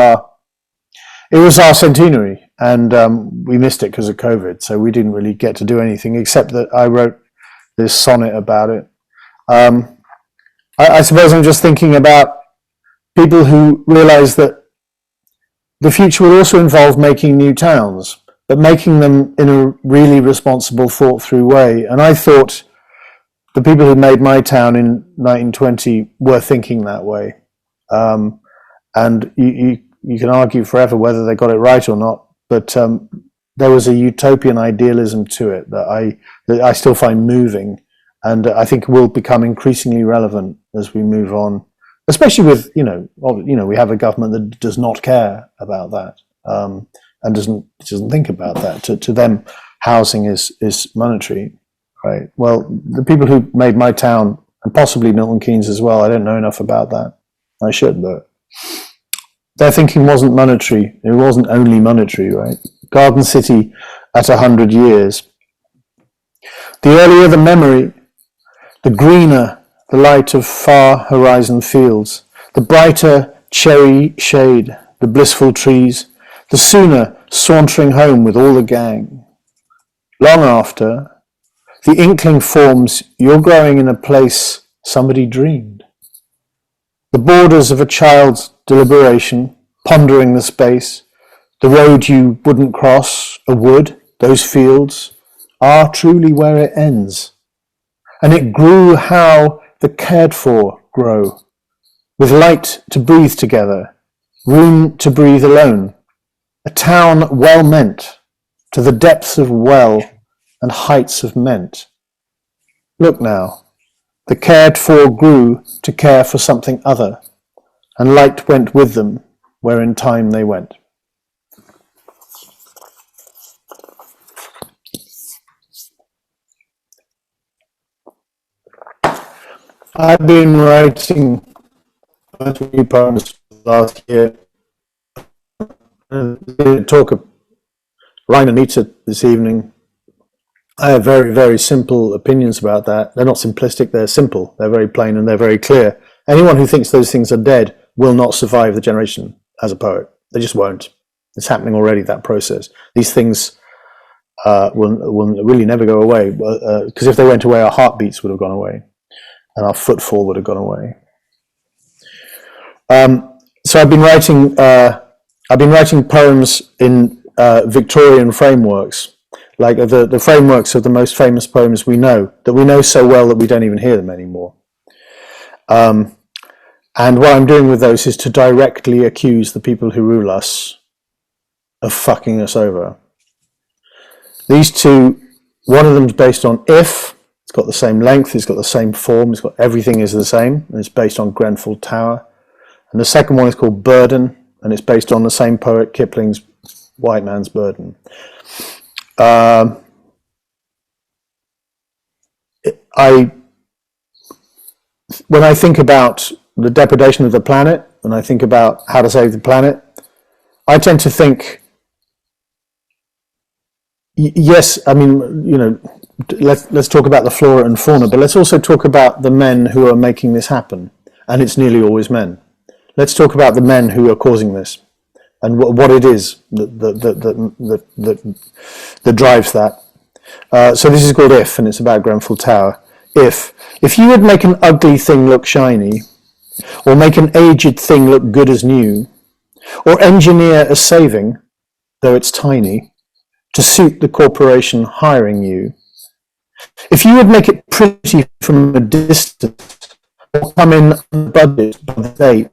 our centenary, and we missed it because of COVID, so we didn't really get to do anything except that I wrote this sonnet about it. I suppose I'm just thinking about people who realise that the future will also involve making new towns, but making them in a really responsible, thought-through way. And I thought the people who made my town in 1920 were thinking that way. And you can argue forever whether they got it right or not, but there was a utopian idealism to it that I still find moving, and I think will become increasingly relevant as we move on, especially with, we have a government that does not care about that, and doesn't think about that. To them, housing is monetary, right? Well, the people who made my town, and possibly Milton Keynes as well, I don't know enough about that. I should, but their thinking wasn't monetary. It wasn't only monetary, right? Garden City at 100 years. The earlier the memory, the greener the light of far horizon fields, the brighter cherry shade, the blissful trees, the sooner sauntering home with all the gang. Long after, the inkling forms you're growing in a place somebody dreamed. The borders of a child's deliberation, pondering the space, the road you wouldn't cross, a wood, those fields, are truly where it ends. And it grew how the cared for grow, with light to breathe together, room to breathe alone, a town well meant, to the depths of well and heights of meant. Look now, the cared for grew to care for something other, and light went with them where in time they went. I've been writing poetry poems last year. Talk of Ryan and Anita this evening. I have very, very simple opinions about that. They're not simplistic, they're simple. They're very plain and they're very clear. Anyone who thinks those things are dead will not survive the generation as a poet. They just won't. It's happening already, that process. These things will really never go away, because if they went away, our heartbeats would have gone away and our footfall would have gone away. So I've been writing poems in Victorian frameworks, like the frameworks of the most famous poems we know, that we know so well that we don't even hear them anymore. And what I'm doing with those is to directly accuse the people who rule us of fucking us over. These two, one of them's based on if. It's got the same length, it's got the same form, it's got everything is the same, and it's based on Grenfell Tower. And the second one is called Burden, and it's based on the same poet, Kipling's White Man's Burden. When I think about the depredation of the planet, and I think about how to save the planet, I tend to think yes, I mean, you know, let's talk about the flora and fauna, but let's also talk about the men who are making this happen, and it's nearly always men. Let's talk about the men who are causing this, and what it is that drives that. So this is called If, and it's about Grenfell Tower. If you would make an ugly thing look shiny, or make an aged thing look good as new, or engineer a saving, though it's tiny, to suit the corporation hiring you, if you would make it pretty from a distance, or come in on budget by the date,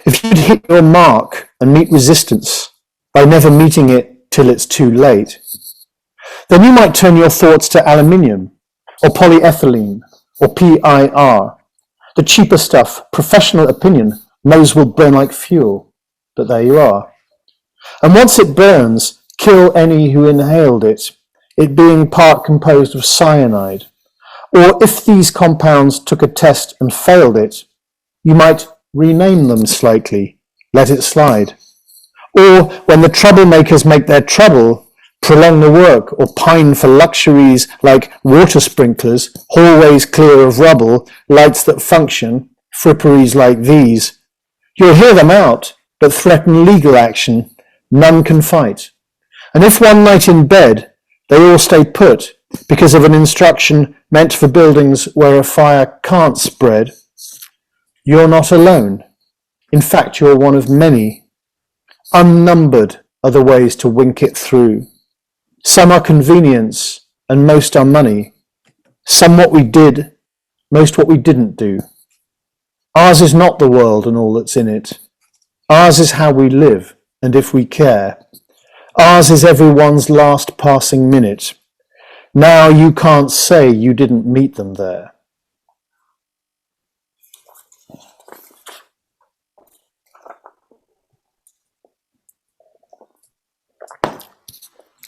if you'd hit your mark and meet resistance by never meeting it till it's too late, then you might turn your thoughts to aluminium, or polyethylene, or PIR. The cheaper stuff, professional opinion, knows will burn like fuel, but there you are. And once it burns, kill any who inhaled it, it being part composed of cyanide. Or if these compounds took a test and failed it, you might rename them slightly, let it slide. Or when the troublemakers make their trouble, prolong the work, or pine for luxuries like water sprinklers, hallways clear of rubble, lights that function, fripperies like these. You'll hear them out, but threaten legal action. None can fight. And if one night in bed, they all stay put because of an instruction meant for buildings where a fire can't spread, you're not alone. In fact, you're one of many. Unnumbered are the ways to wink it through. Some are convenience, and most are money. Some what we did, most what we didn't do. Ours is not the world and all that's in it. Ours is how we live, and if we care. Ours is everyone's last passing minute. Now you can't say you didn't meet them there.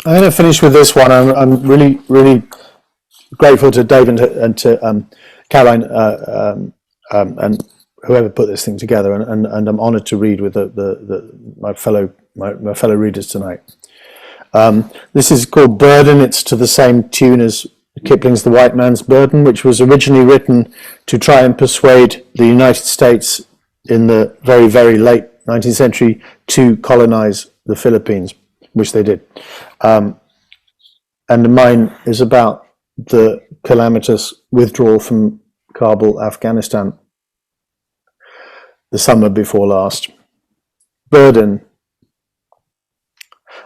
I'm going to finish with this one. I'm really, really grateful to Dave and to Caroline and whoever put this thing together, and I'm honoured to read with my fellow readers tonight. This is called Burden. It's to the same tune as Kipling's The White Man's Burden, which was originally written to try and persuade the United States in the very, very late 19th century to colonize the Philippines, which they did. And mine is about the calamitous withdrawal from Kabul, Afghanistan, the summer before last. Burden.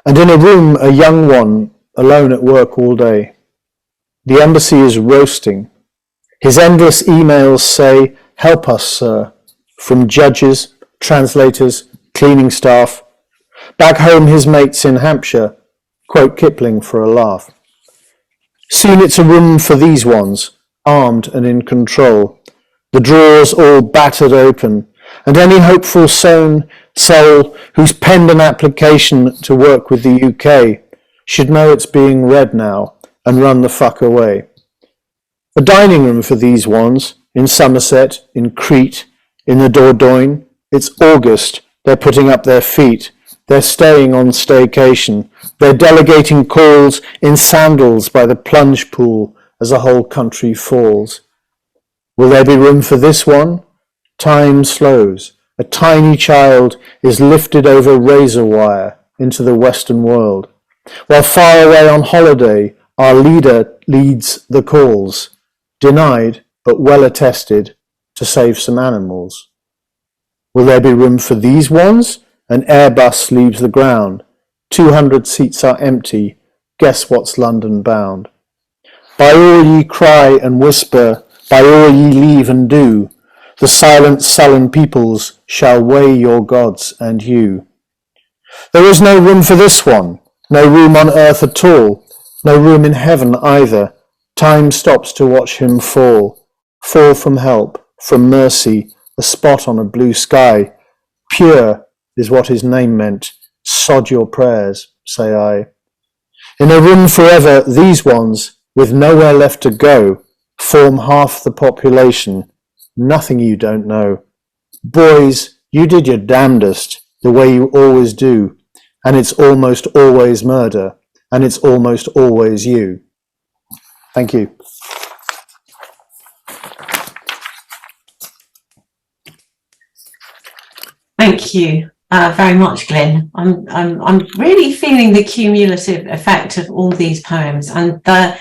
And in a room, a young one, alone at work all day. The embassy is roasting. His endless emails say, "Help us, sir," from judges, translators, cleaning staff. Back home, his mates in Hampshire quote Kipling for a laugh. Soon it's a room for these ones, armed and in control, the drawers all battered open, and any hopeful soul who's penned an application to work with the UK should know it's being read now and run the fuck away. A dining room for these ones, in Somerset, in Crete, in the Dordogne. It's August, they're putting up their feet. They're staying on staycation. They're delegating calls in sandals by the plunge pool as a whole country falls. Will there be room for this one? Time slows. A tiny child is lifted over razor wire into the Western world, while far away on holiday, our leader leads the calls, denied but well attested to save some animals. Will there be room for these ones? An Airbus leaves the ground. 200 seats are empty. Guess what's London bound? By all ye cry and whisper, by all ye leave and do, the silent sullen peoples shall weigh your gods and you. There is no room for this one, no room on earth at all, no room in heaven either. Time stops to watch him fall from help, from mercy, a spot on a blue sky. Pure is what his name meant. Sod your prayers, say I. In a room forever, these ones, with nowhere left to go, form half the population. Nothing you don't know. Boys, you did your damnedest, the way you always do, and it's almost always murder. and it's almost always you. Thank you. Thank you very much, Glyn. I'm really feeling the cumulative effect of all these poems, and the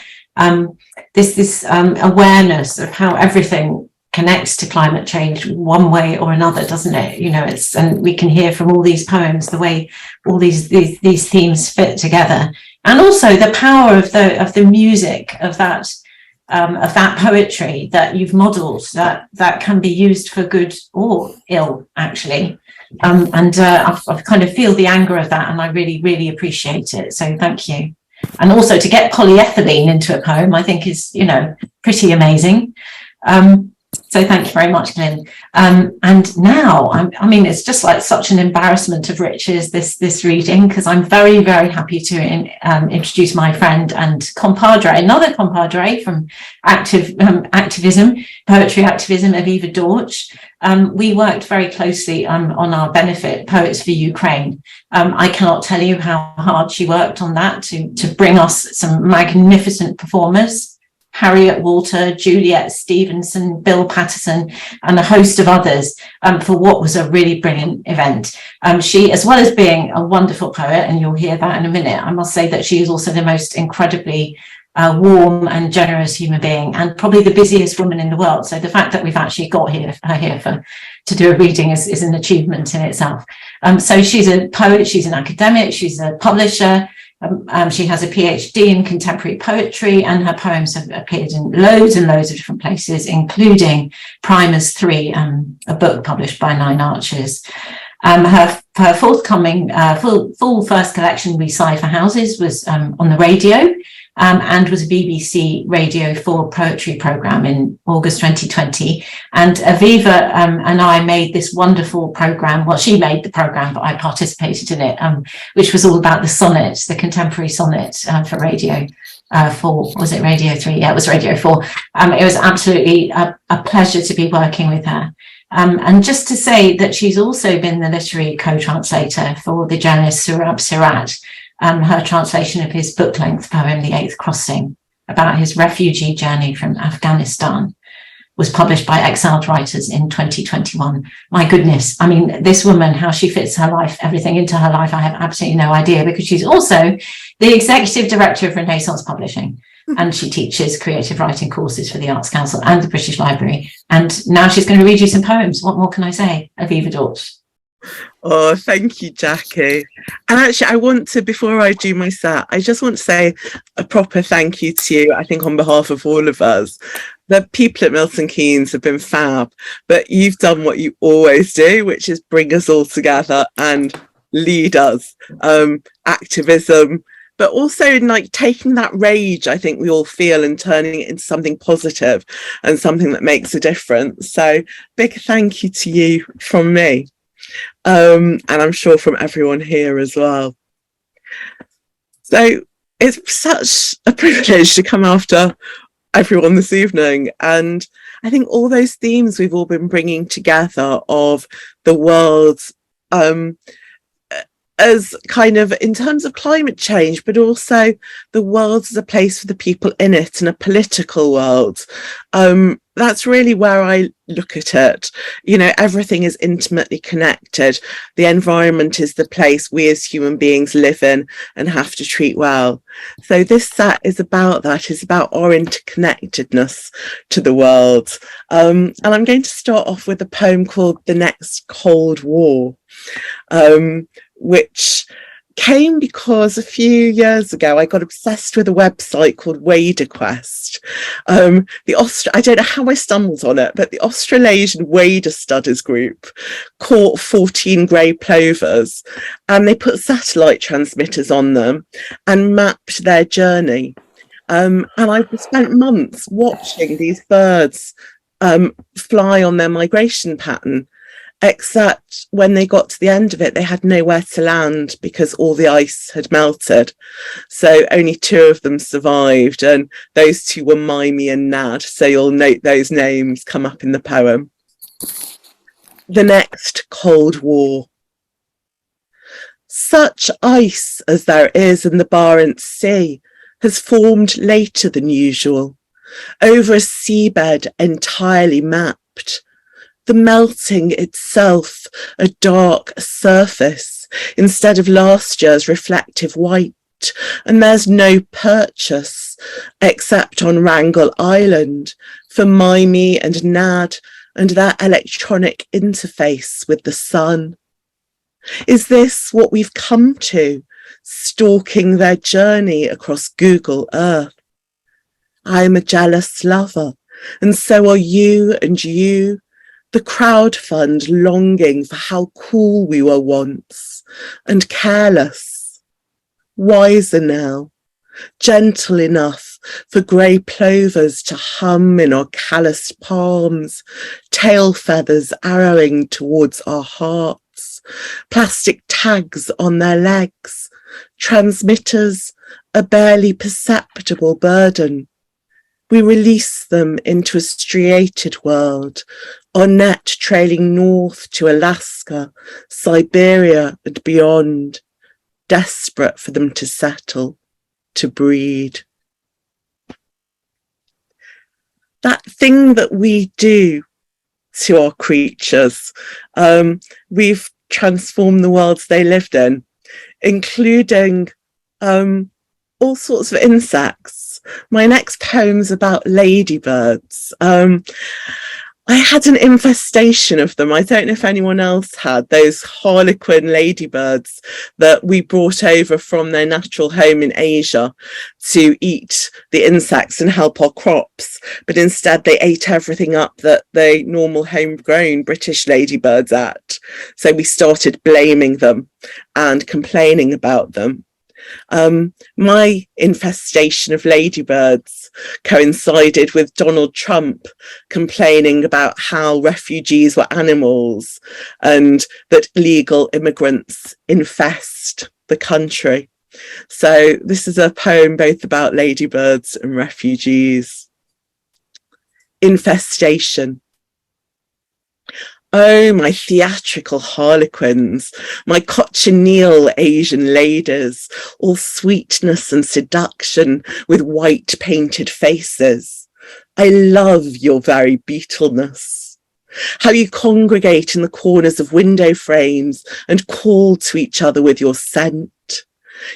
this awareness of how everything connects to climate change one way or another, doesn't it? You know, and we can hear from all these poems the way all these themes fit together, and also the power of the music of that poetry that you've modelled, that can be used for good or ill, actually. I kind of feel the anger of that, and I really, really appreciate it. So thank you. And also to get polyethylene into a poem, I think is, you know, pretty amazing. So thank you very much, Glyn. And now, I mean, it's just like such an embarrassment of riches, this reading, because I'm very, very happy to introduce my friend and compadre, another compadre from activism, poetry activism, Aviva Dautch. We worked very closely on our benefit, Poets for Ukraine. I cannot tell you how hard she worked on that to bring us some magnificent performers. Harriet Walter, Juliet Stevenson, Bill Patterson, and a host of others for what was a really brilliant event. She, as well as being a wonderful poet, and you'll hear that in a minute, I must say that she is also the most incredibly warm and generous human being, and probably the busiest woman in the world. So the fact that we've actually got her here to do a reading is an achievement in itself. So she's a poet, she's an academic, she's a publisher. She has a PhD in contemporary poetry, and her poems have appeared in loads and loads of different places, including Primers 3, a book published by Nine Arches. Her forthcoming full first collection, We Sigh for Houses, was on the radio, and was a BBC Radio 4 poetry programme in August 2020. And Aviva and I made this wonderful programme. Well, she made the programme, but I participated in it, which was all about the sonnet, the contemporary sonnet for Radio 4. Was it Radio 3? Yeah, it was Radio 4. It was absolutely a pleasure to be working with her. And just to say that she's also been the literary co-translator for the journalist Surab Sirat. Her translation of his book-length poem, The Eighth Crossing, about his refugee journey from Afghanistan, was published by Exiled Writers in 2021. My goodness, I mean, this woman, how she fits her life, everything into her life, I have absolutely no idea, because she's also the executive director of Renaissance Publishing, and she teaches creative writing courses for the Arts Council and the British Library. And now she's going to read you some poems. What more can I say? Aviva Dautch. Oh, thank you, Jackie. And actually, I want to, before I do my set, I just want to say a proper thank you to you, I think on behalf of all of us. The people at Milton Keynes have been fab, but you've done what you always do, which is bring us all together and lead us. Activism, but also in like taking that rage I think we all feel and turning it into something positive and something that makes a difference. So big thank you to you from me. And I'm sure from everyone here as well. So it's such a privilege to come after everyone this evening, and I think all those themes we've all been bringing together of the world as kind of in terms of climate change, but also the world as a place for the people in it and a political world. That's really where I look at it. You know, everything is intimately connected. The environment is the place we as human beings live in and have to treat well. So this set is about that, it's about our interconnectedness to the world. And I'm going to start off with a poem called The Next Cold War, which came because a few years ago I got obsessed with a website called WaderQuest. I don't know how I stumbled on it, but the Australasian Wader Studies group caught 14 grey plovers, and they put satellite transmitters on them and mapped their journey. And I've spent months watching these birds fly on their migration pattern. Except when they got to the end of it, they had nowhere to land because all the ice had melted. So only 2 of them survived, and those 2 were Mimey and Nad. So you'll note those names come up in the poem. The Next Cold War. Such ice as there is in the Barents Sea has formed later than usual, over a seabed entirely mapped, the melting itself a dark surface instead of last year's reflective white, and there's no purchase except on Wrangel Island for Mimey and Nad and their electronic interface with the sun. Is this what we've come to, stalking their journey across Google Earth? I am a jealous lover, and so are you and you, the crowd fund longing for how cool we were once, and careless, wiser now, gentle enough for grey plovers to hum in our calloused palms, tail feathers arrowing towards our hearts, plastic tags on their legs, transmitters a barely perceptible burden. We release them into a striated world, our net trailing north to Alaska, Siberia and beyond, desperate for them to settle, to breed. That thing that we do to our creatures, we've transformed the worlds they lived in, including all sorts of insects. My next poem's about ladybirds. I had an infestation of them. I don't know if anyone else had those harlequin ladybirds that we brought over from their natural home in Asia to eat the insects and help our crops. But instead they ate everything up that the normal homegrown British ladybirds ate. So we started blaming them and complaining about them. My infestation of ladybirds coincided with Donald Trump complaining about how refugees were animals and that illegal immigrants infest the country. So this is a poem both about ladybirds and refugees. Infestation. Oh, my theatrical harlequins, my cochineal Asian ladies, all sweetness and seduction with white painted faces. I love your very beetleness. How you congregate in the corners of window frames and call to each other with your scent.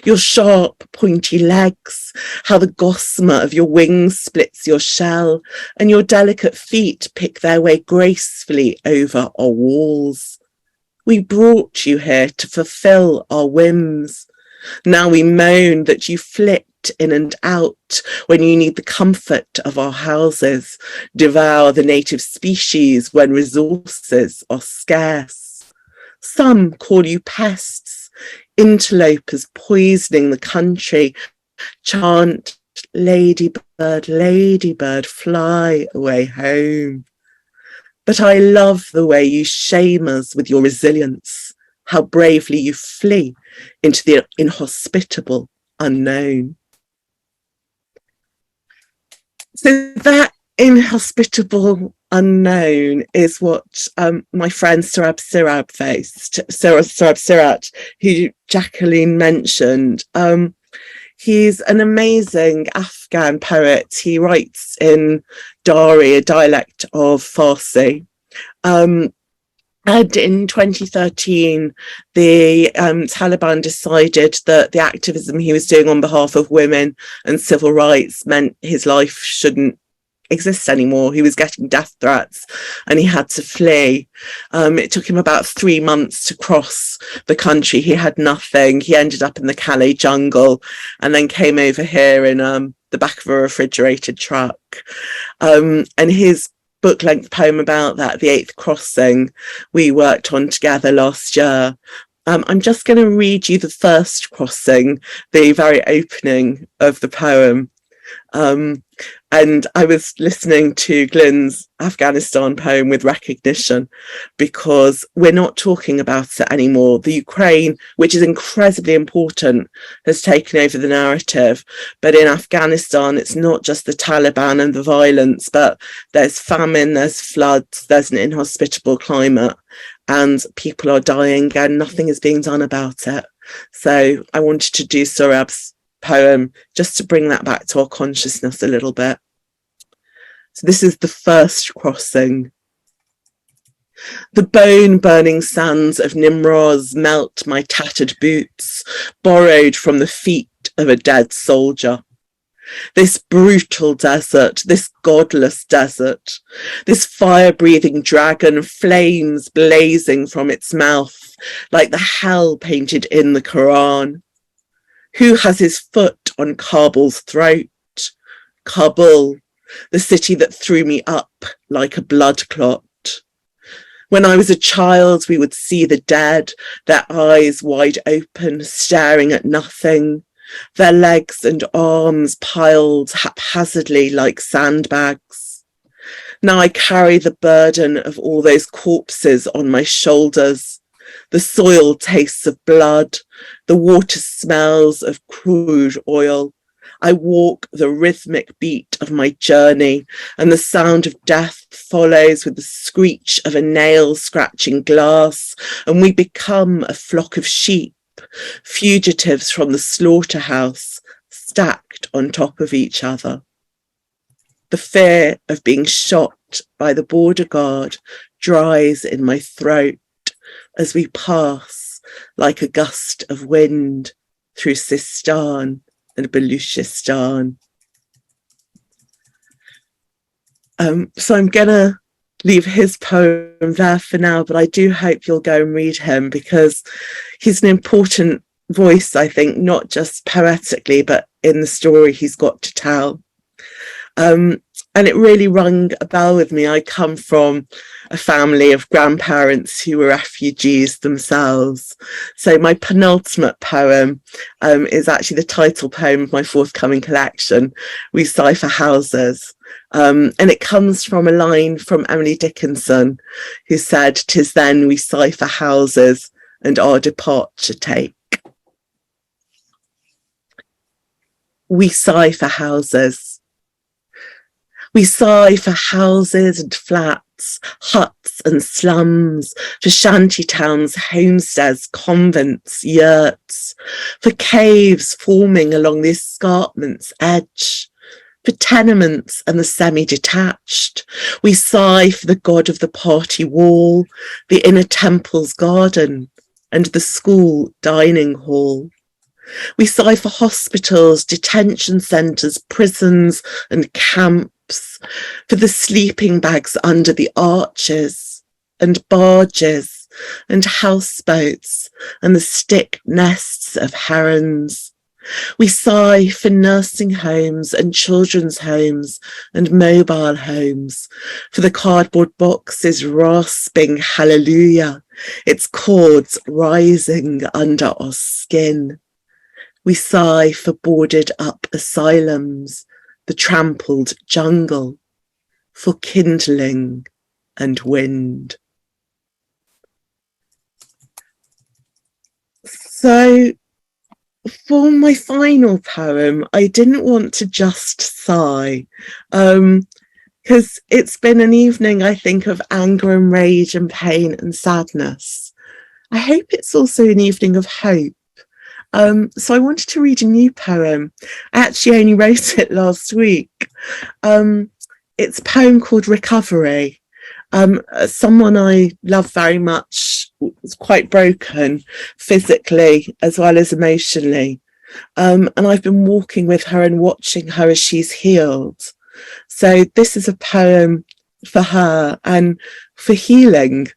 Your sharp, pointy legs, how the gossamer of your wings splits your shell, and your delicate feet pick their way gracefully over our walls. We brought you here to fulfill our whims. Now we moan that you flit in and out when you need the comfort of our houses, devour the native species when resources are scarce. Some call you pests, interlopers poisoning the country, chant, ladybird, ladybird, fly away home. But I love the way you shame us with your resilience, how bravely you flee into the inhospitable unknown. So that inhospitable unknown is what my friend Sohrab Sirat faced. Sohrab Sirat, who Jacqueline mentioned. He's an amazing Afghan poet. He writes in Dari, a dialect of Farsi. And in 2013, the Taliban decided that the activism he was doing on behalf of women and civil rights meant his life shouldn't exist anymore. He was getting death threats and he had to flee. It took him about 3 months to cross the country. He had nothing. He ended up in the Calais jungle and then came over here in the back of a refrigerated truck. And his book-length poem about that, The Eighth Crossing, we worked on together last year. I'm just going to read you the first crossing, the very opening of the poem. And I was listening to Glyn's Afghanistan poem with recognition, because we're not talking about it anymore. The Ukraine, which is incredibly important, has taken over the narrative. But in Afghanistan, it's not just the Taliban and the violence, but there's famine, there's floods, there's an inhospitable climate, and people are dying and nothing is being done about it. So I wanted to do Sohrab's poem just to bring that back to our consciousness a little bit. So this is the first crossing. The bone-burning sands of Nimroz melt my tattered boots, borrowed from the feet of a dead soldier. This brutal desert, this godless desert, this fire-breathing dragon, flames blazing from its mouth like the hell painted in the Quran. Who has his foot on Kabul's throat? Kabul, the city that threw me up like a blood clot. When I was a child, we would see the dead, their eyes wide open, staring at nothing, their legs and arms piled haphazardly like sandbags. Now I carry the burden of all those corpses on my shoulders. The soil tastes of blood, the water smells of crude oil. I walk the rhythmic beat of my journey, and the sound of death follows with the screech of a nail scratching glass, and we become a flock of sheep, fugitives from the slaughterhouse, stacked on top of each other. The fear of being shot by the border guard dries in my throat as we pass like a gust of wind through Sistan and Baluchistan. So I'm gonna leave his poem there for now, but I do hope you'll go and read him, because he's an important voice, I think, not just poetically, but in the story he's got to tell. And it really rung a bell with me. I come from a family of grandparents who were refugees themselves. So my penultimate poem is actually the title poem of my forthcoming collection, We Sigh for Houses. And it comes from a line from Emily Dickinson, who said, "'Tis then we sigh for houses and our departure take." We sigh for houses. We sigh for houses and flats, huts and slums, for shanty towns, homesteads, convents, yurts, for caves forming along the escarpment's edge, for tenements and the semi-detached. We sigh for the god of the party wall, the inner temple's garden, and the school dining hall. We sigh for hospitals, detention centres, prisons and camps, for the sleeping bags under the arches, and barges, and houseboats, and the stick nests of herons. We sigh for nursing homes and children's homes and mobile homes, for the cardboard boxes rasping hallelujah, its cords rising under our skin. We sigh for boarded up asylums, the trampled jungle, for kindling and wind. So for my final poem, I didn't want to just sigh, because it's been an evening, I think, of anger and rage and pain and sadness. I hope it's also an evening of hope. So I wanted to read a new poem. I actually only wrote it last week. It's a poem called Recovery. Someone I love very much was quite broken physically as well as emotionally. And I've been walking with her and watching her as she's healed. So this is a poem for her and for healing.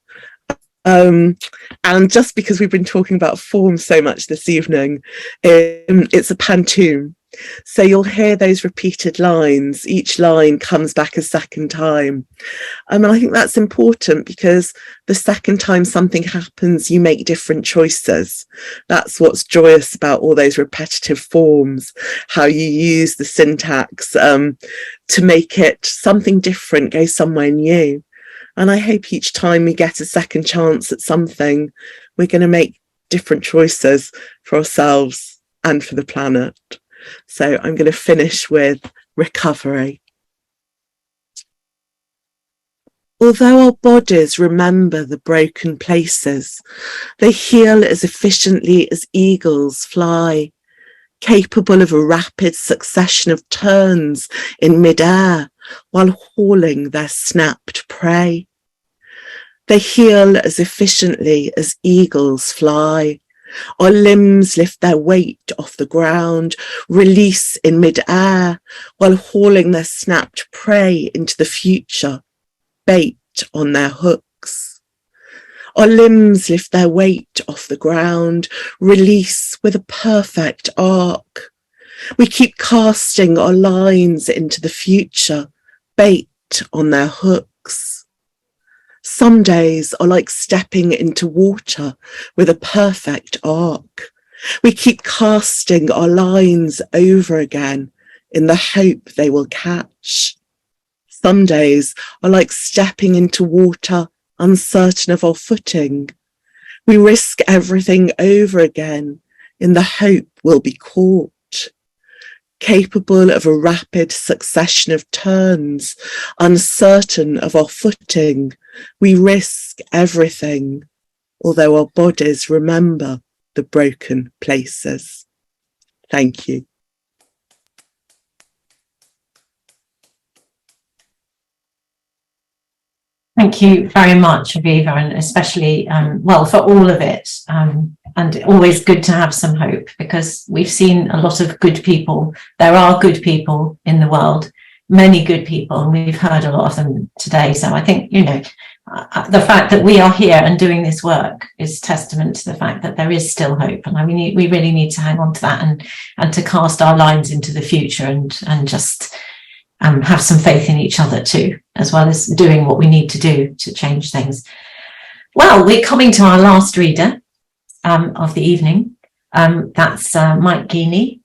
And just because we've been talking about form so much this evening, it's a pantoum. So you'll hear those repeated lines. Each line comes back a second time. And I think that's important, because the second time something happens, you make different choices. That's what's joyous about all those repetitive forms, how you use the syntax to make it something different, go somewhere new. And I hope each time we get a second chance at something, we're going to make different choices for ourselves and for the planet. So I'm going to finish with Recovery. Although our bodies remember the broken places, they heal as efficiently as eagles fly, capable of a rapid succession of turns in mid-air while hauling their snapped prey. They heal as efficiently as eagles fly. Our limbs lift their weight off the ground, release in mid-air while hauling their snapped prey into the future, bait on their hooks. Our limbs lift their weight off the ground, release with a perfect arc. We keep casting our lines into the future, bait on their hooks. Some days are like stepping into water with a perfect arc. We keep casting our lines over again in the hope they will catch. Some days are like stepping into water, uncertain of our footing. We risk everything over again in the hope we'll be caught. Capable of a rapid succession of turns, uncertain of our footing, we risk everything, although our bodies remember the broken places. Thank you. Thank you very much, Aviva, and especially, well, for all of it. And always good to have some hope, because we've seen a lot of good people. There are good people in the world, many good people, and we've heard a lot of them today. So I think, you know, the fact that we are here and doing this work is testament to the fact that there is still hope. And I mean, we really need to hang on to that and to cast our lines into the future and just have some faith in each other too, as well as doing what we need to do to change things. Well, we're coming to our last reader of the evening. That's Mike Geaney.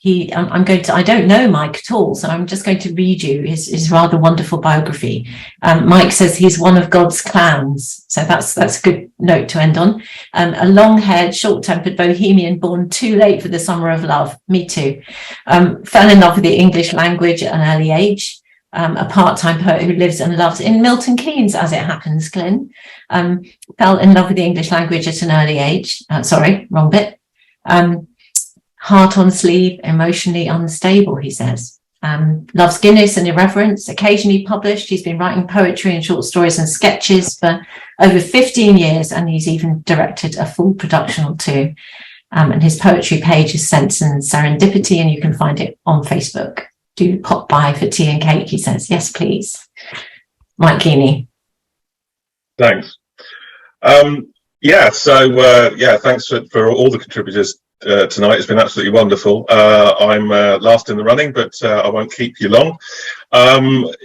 I don't know Mike at all, so I'm just going to read you his rather wonderful biography. Mike says he's one of God's clowns, so that's a good note to end on. A long-haired, short-tempered bohemian born too late for the summer of love. Me too. Fell in love with the English language at an early age. A part-time poet who lives and loves in Milton Keynes, as it happens, Glyn. Fell in love with the English language at an early age. Sorry, wrong bit. Heart on sleeve, emotionally unstable, he says. Loves Guinness and irreverence, occasionally published. He's been writing poetry and short stories and sketches for over 15 years, and he's even directed a full production or two. And his poetry page is Sense and Serendipity, and you can find it on Facebook. Do pop by for tea and cake, he says. Yes, please. Mike Geaney. Thanks. Thanks for all the contributors tonight. It's been absolutely wonderful. I'm last in the running, but I won't keep you long.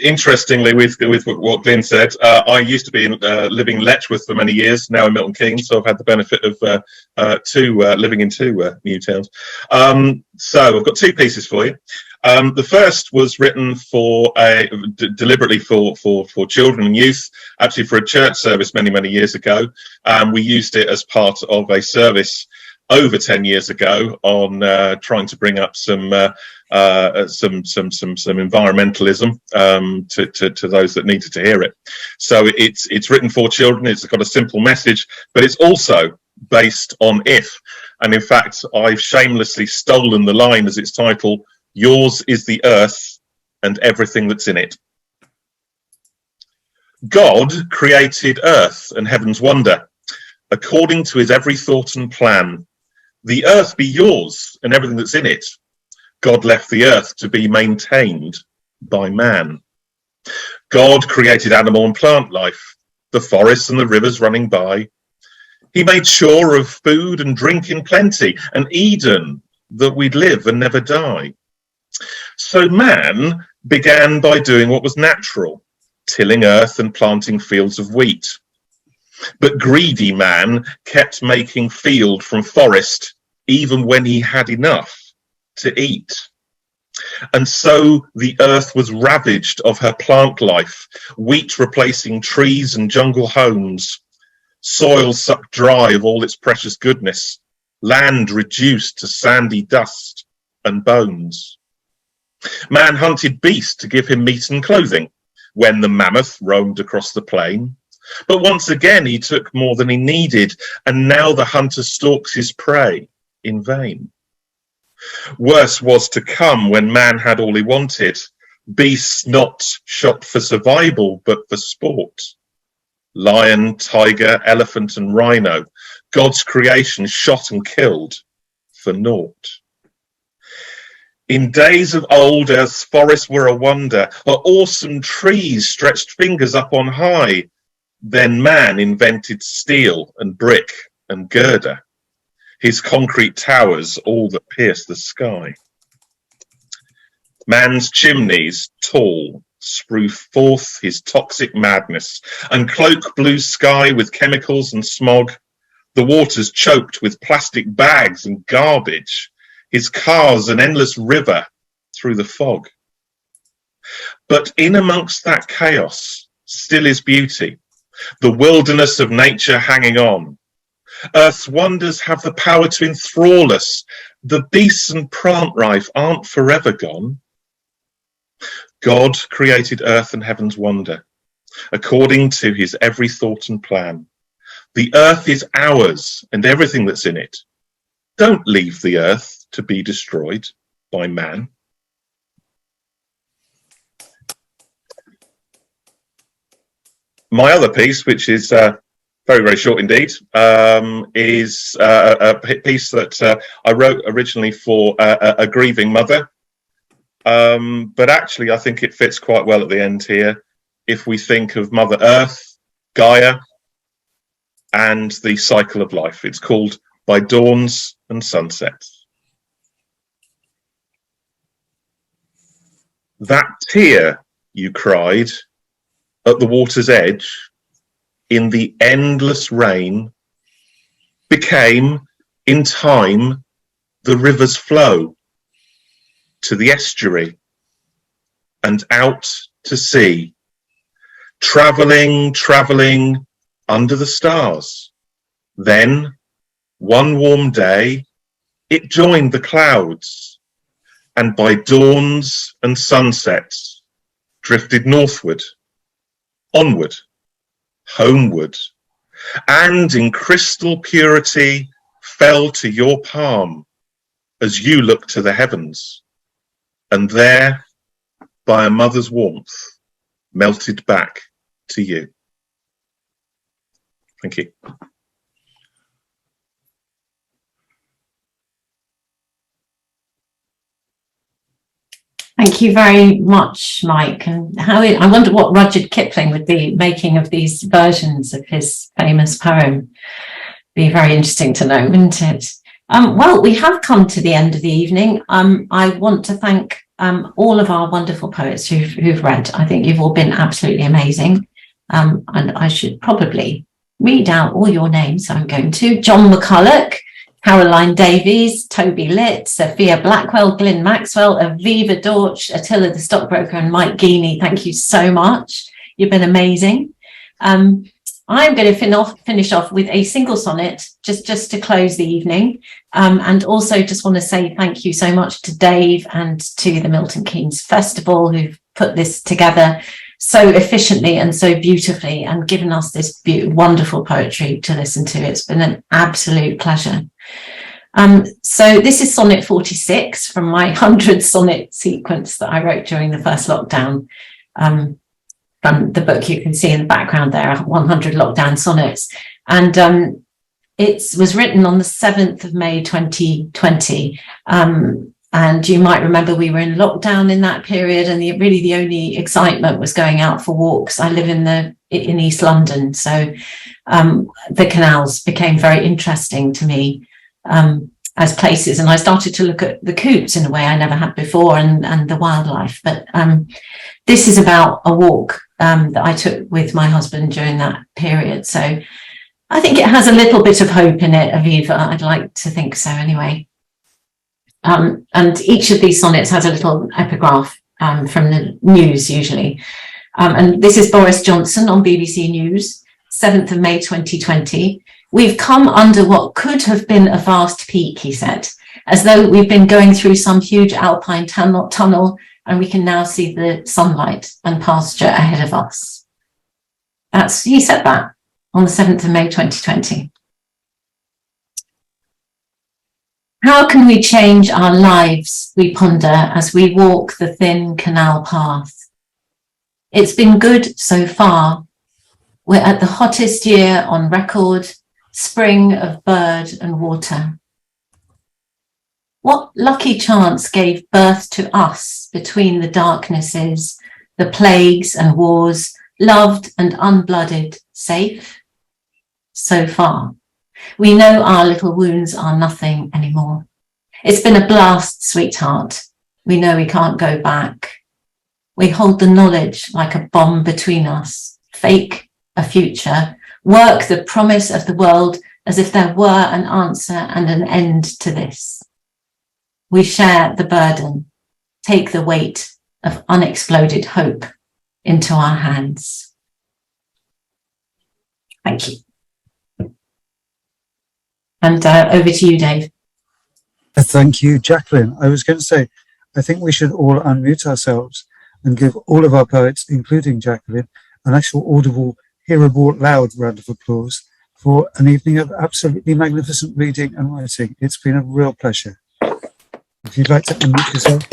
Interestingly, with what Glyn said, I used to be living in Letchworth for many years, now in Milton Keynes, so I've had the benefit of living in two new towns. So I've got two pieces for you. The first was written deliberately for children and youth, actually for a church service many years ago. We used it as part of a service over 10 years ago on trying to bring up some environmentalism to those that needed to hear it. So it's written for children. It's got a simple message, but it's also based on if. And in fact, I've shamelessly stolen the line as its title. Yours is the earth and everything that's in it. God created earth and heaven's wonder, according to his every thought and plan. The earth be yours and everything that's in it. God left the earth to be maintained by man. God created animal and plant life, the forests and the rivers running by. He made sure of food and drink in plenty, and Eden, that we'd live and never die. So man began by doing what was natural, tilling earth and planting fields of wheat. But greedy man kept making field from forest, even when he had enough to eat. And so the earth was ravaged of her plant life, wheat replacing trees and jungle homes, soil sucked dry of all its precious goodness, land reduced to sandy dust and bones. Man hunted beasts to give him meat and clothing, when the mammoth roamed across the plain. But once again he took more than he needed, and now the hunter stalks his prey in vain. Worse was to come when man had all he wanted, beasts not shot for survival but for sport. Lion, tiger, elephant and rhino, God's creation shot and killed for naught. In days of old, earth's forests were a wonder, her awesome trees stretched fingers up on high. Then man invented steel and brick and girder, his concrete towers all that pierce the sky. Man's chimneys, tall, sprue forth his toxic madness, and cloak blue sky with chemicals and smog, the waters choked with plastic bags and garbage, his cars an endless river through the fog. But in amongst that chaos still is beauty, the wilderness of nature hanging on. Earth's wonders have the power to enthrall us. The beasts and plant life aren't forever gone. God created earth and heaven's wonder, according to his every thought and plan. The earth is ours and everything that's in it. Don't leave the earth to be destroyed by man. My other piece, which is very, very short indeed, is a piece that I wrote originally for a grieving mother. But actually, I think it fits quite well at the end here if we think of Mother Earth, Gaia, and the cycle of life. It's called By Dawns and Sunsets. That tear you cried at the water's edge in the endless rain became, in time, the river's flow to the estuary and out to sea, travelling under the stars. Then, one warm day, it joined the clouds, and by dawns and sunsets drifted northward, onward, homeward, and in crystal purity fell to your palm as you looked to the heavens, and there, by a mother's warmth, melted back to you. Thank you. Thank you very much, Mike. And I wonder what Rudyard Kipling would be making of these versions of his famous poem. Be very interesting to know, wouldn't it? Well, we have come to the end of the evening. I want to thank all of our wonderful poets who've read. I think you've all been absolutely amazing. And I should probably read out all your names. So I'm going to John McCullough, Caroline Davies, Toby Litt, Sophia Blackwell, Glyn Maxwell, Aviva Dautch, Attila the Stockbroker, and Mike Geaney. Thank you so much. You've been amazing. I'm going to finish off with a single sonnet just to close the evening. And also just want to say thank you so much to Dave and to the Milton Keynes Festival who've put this together so efficiently and so beautifully and given us this wonderful poetry to listen to. It's been an absolute pleasure. So this is sonnet 46 from my 100 sonnet sequence that I wrote during the first lockdown. From the book you can see in the background there, 100 lockdown sonnets. And it was written on the 7th of May 2020. And you might remember we were in lockdown in that period, and really the only excitement was going out for walks. I live in East London, so the canals became very interesting to me as places, and I started to look at the coots in a way I never had before, and the wildlife. But this is about a walk that I took with my husband during that period. So I think it has a little bit of hope in it, Aviva. I'd like to think so anyway. And each of these sonnets has a little epigraph from the news usually. And this is Boris Johnson on BBC News, 7th of May 2020. We've come under what could have been a vast peak, he said, as though we've been going through some huge alpine tunnel and we can now see the sunlight and pasture ahead of us. He said that on the 7th of May 2020. How can we change our lives, we ponder, as we walk the thin canal path? It's been good so far. We're at the hottest year on record, spring of bird and water. What lucky chance gave birth to us between the darknesses, the plagues and wars, loved and unblooded, safe? So far. We know our little wounds are nothing anymore. It's been a blast, sweetheart. We know we can't go back. We hold the knowledge like a bomb between us, fake a future, work the promise of the world as if there were an answer and an end to this. We share the burden, take the weight of unexploded hope into our hands. Thank you. And over to you, Dave. Thank you, Jacqueline. I was going to say, I think we should all unmute ourselves and give all of our poets, including Jacqueline, an actual audible, hearable, loud round of applause for an evening of absolutely magnificent reading and writing. It's been a real pleasure. If you'd like to unmute yourself.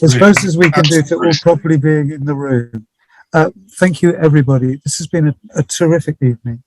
As close as we can do to all properly being in the room. Thank you, everybody. This has been a terrific evening.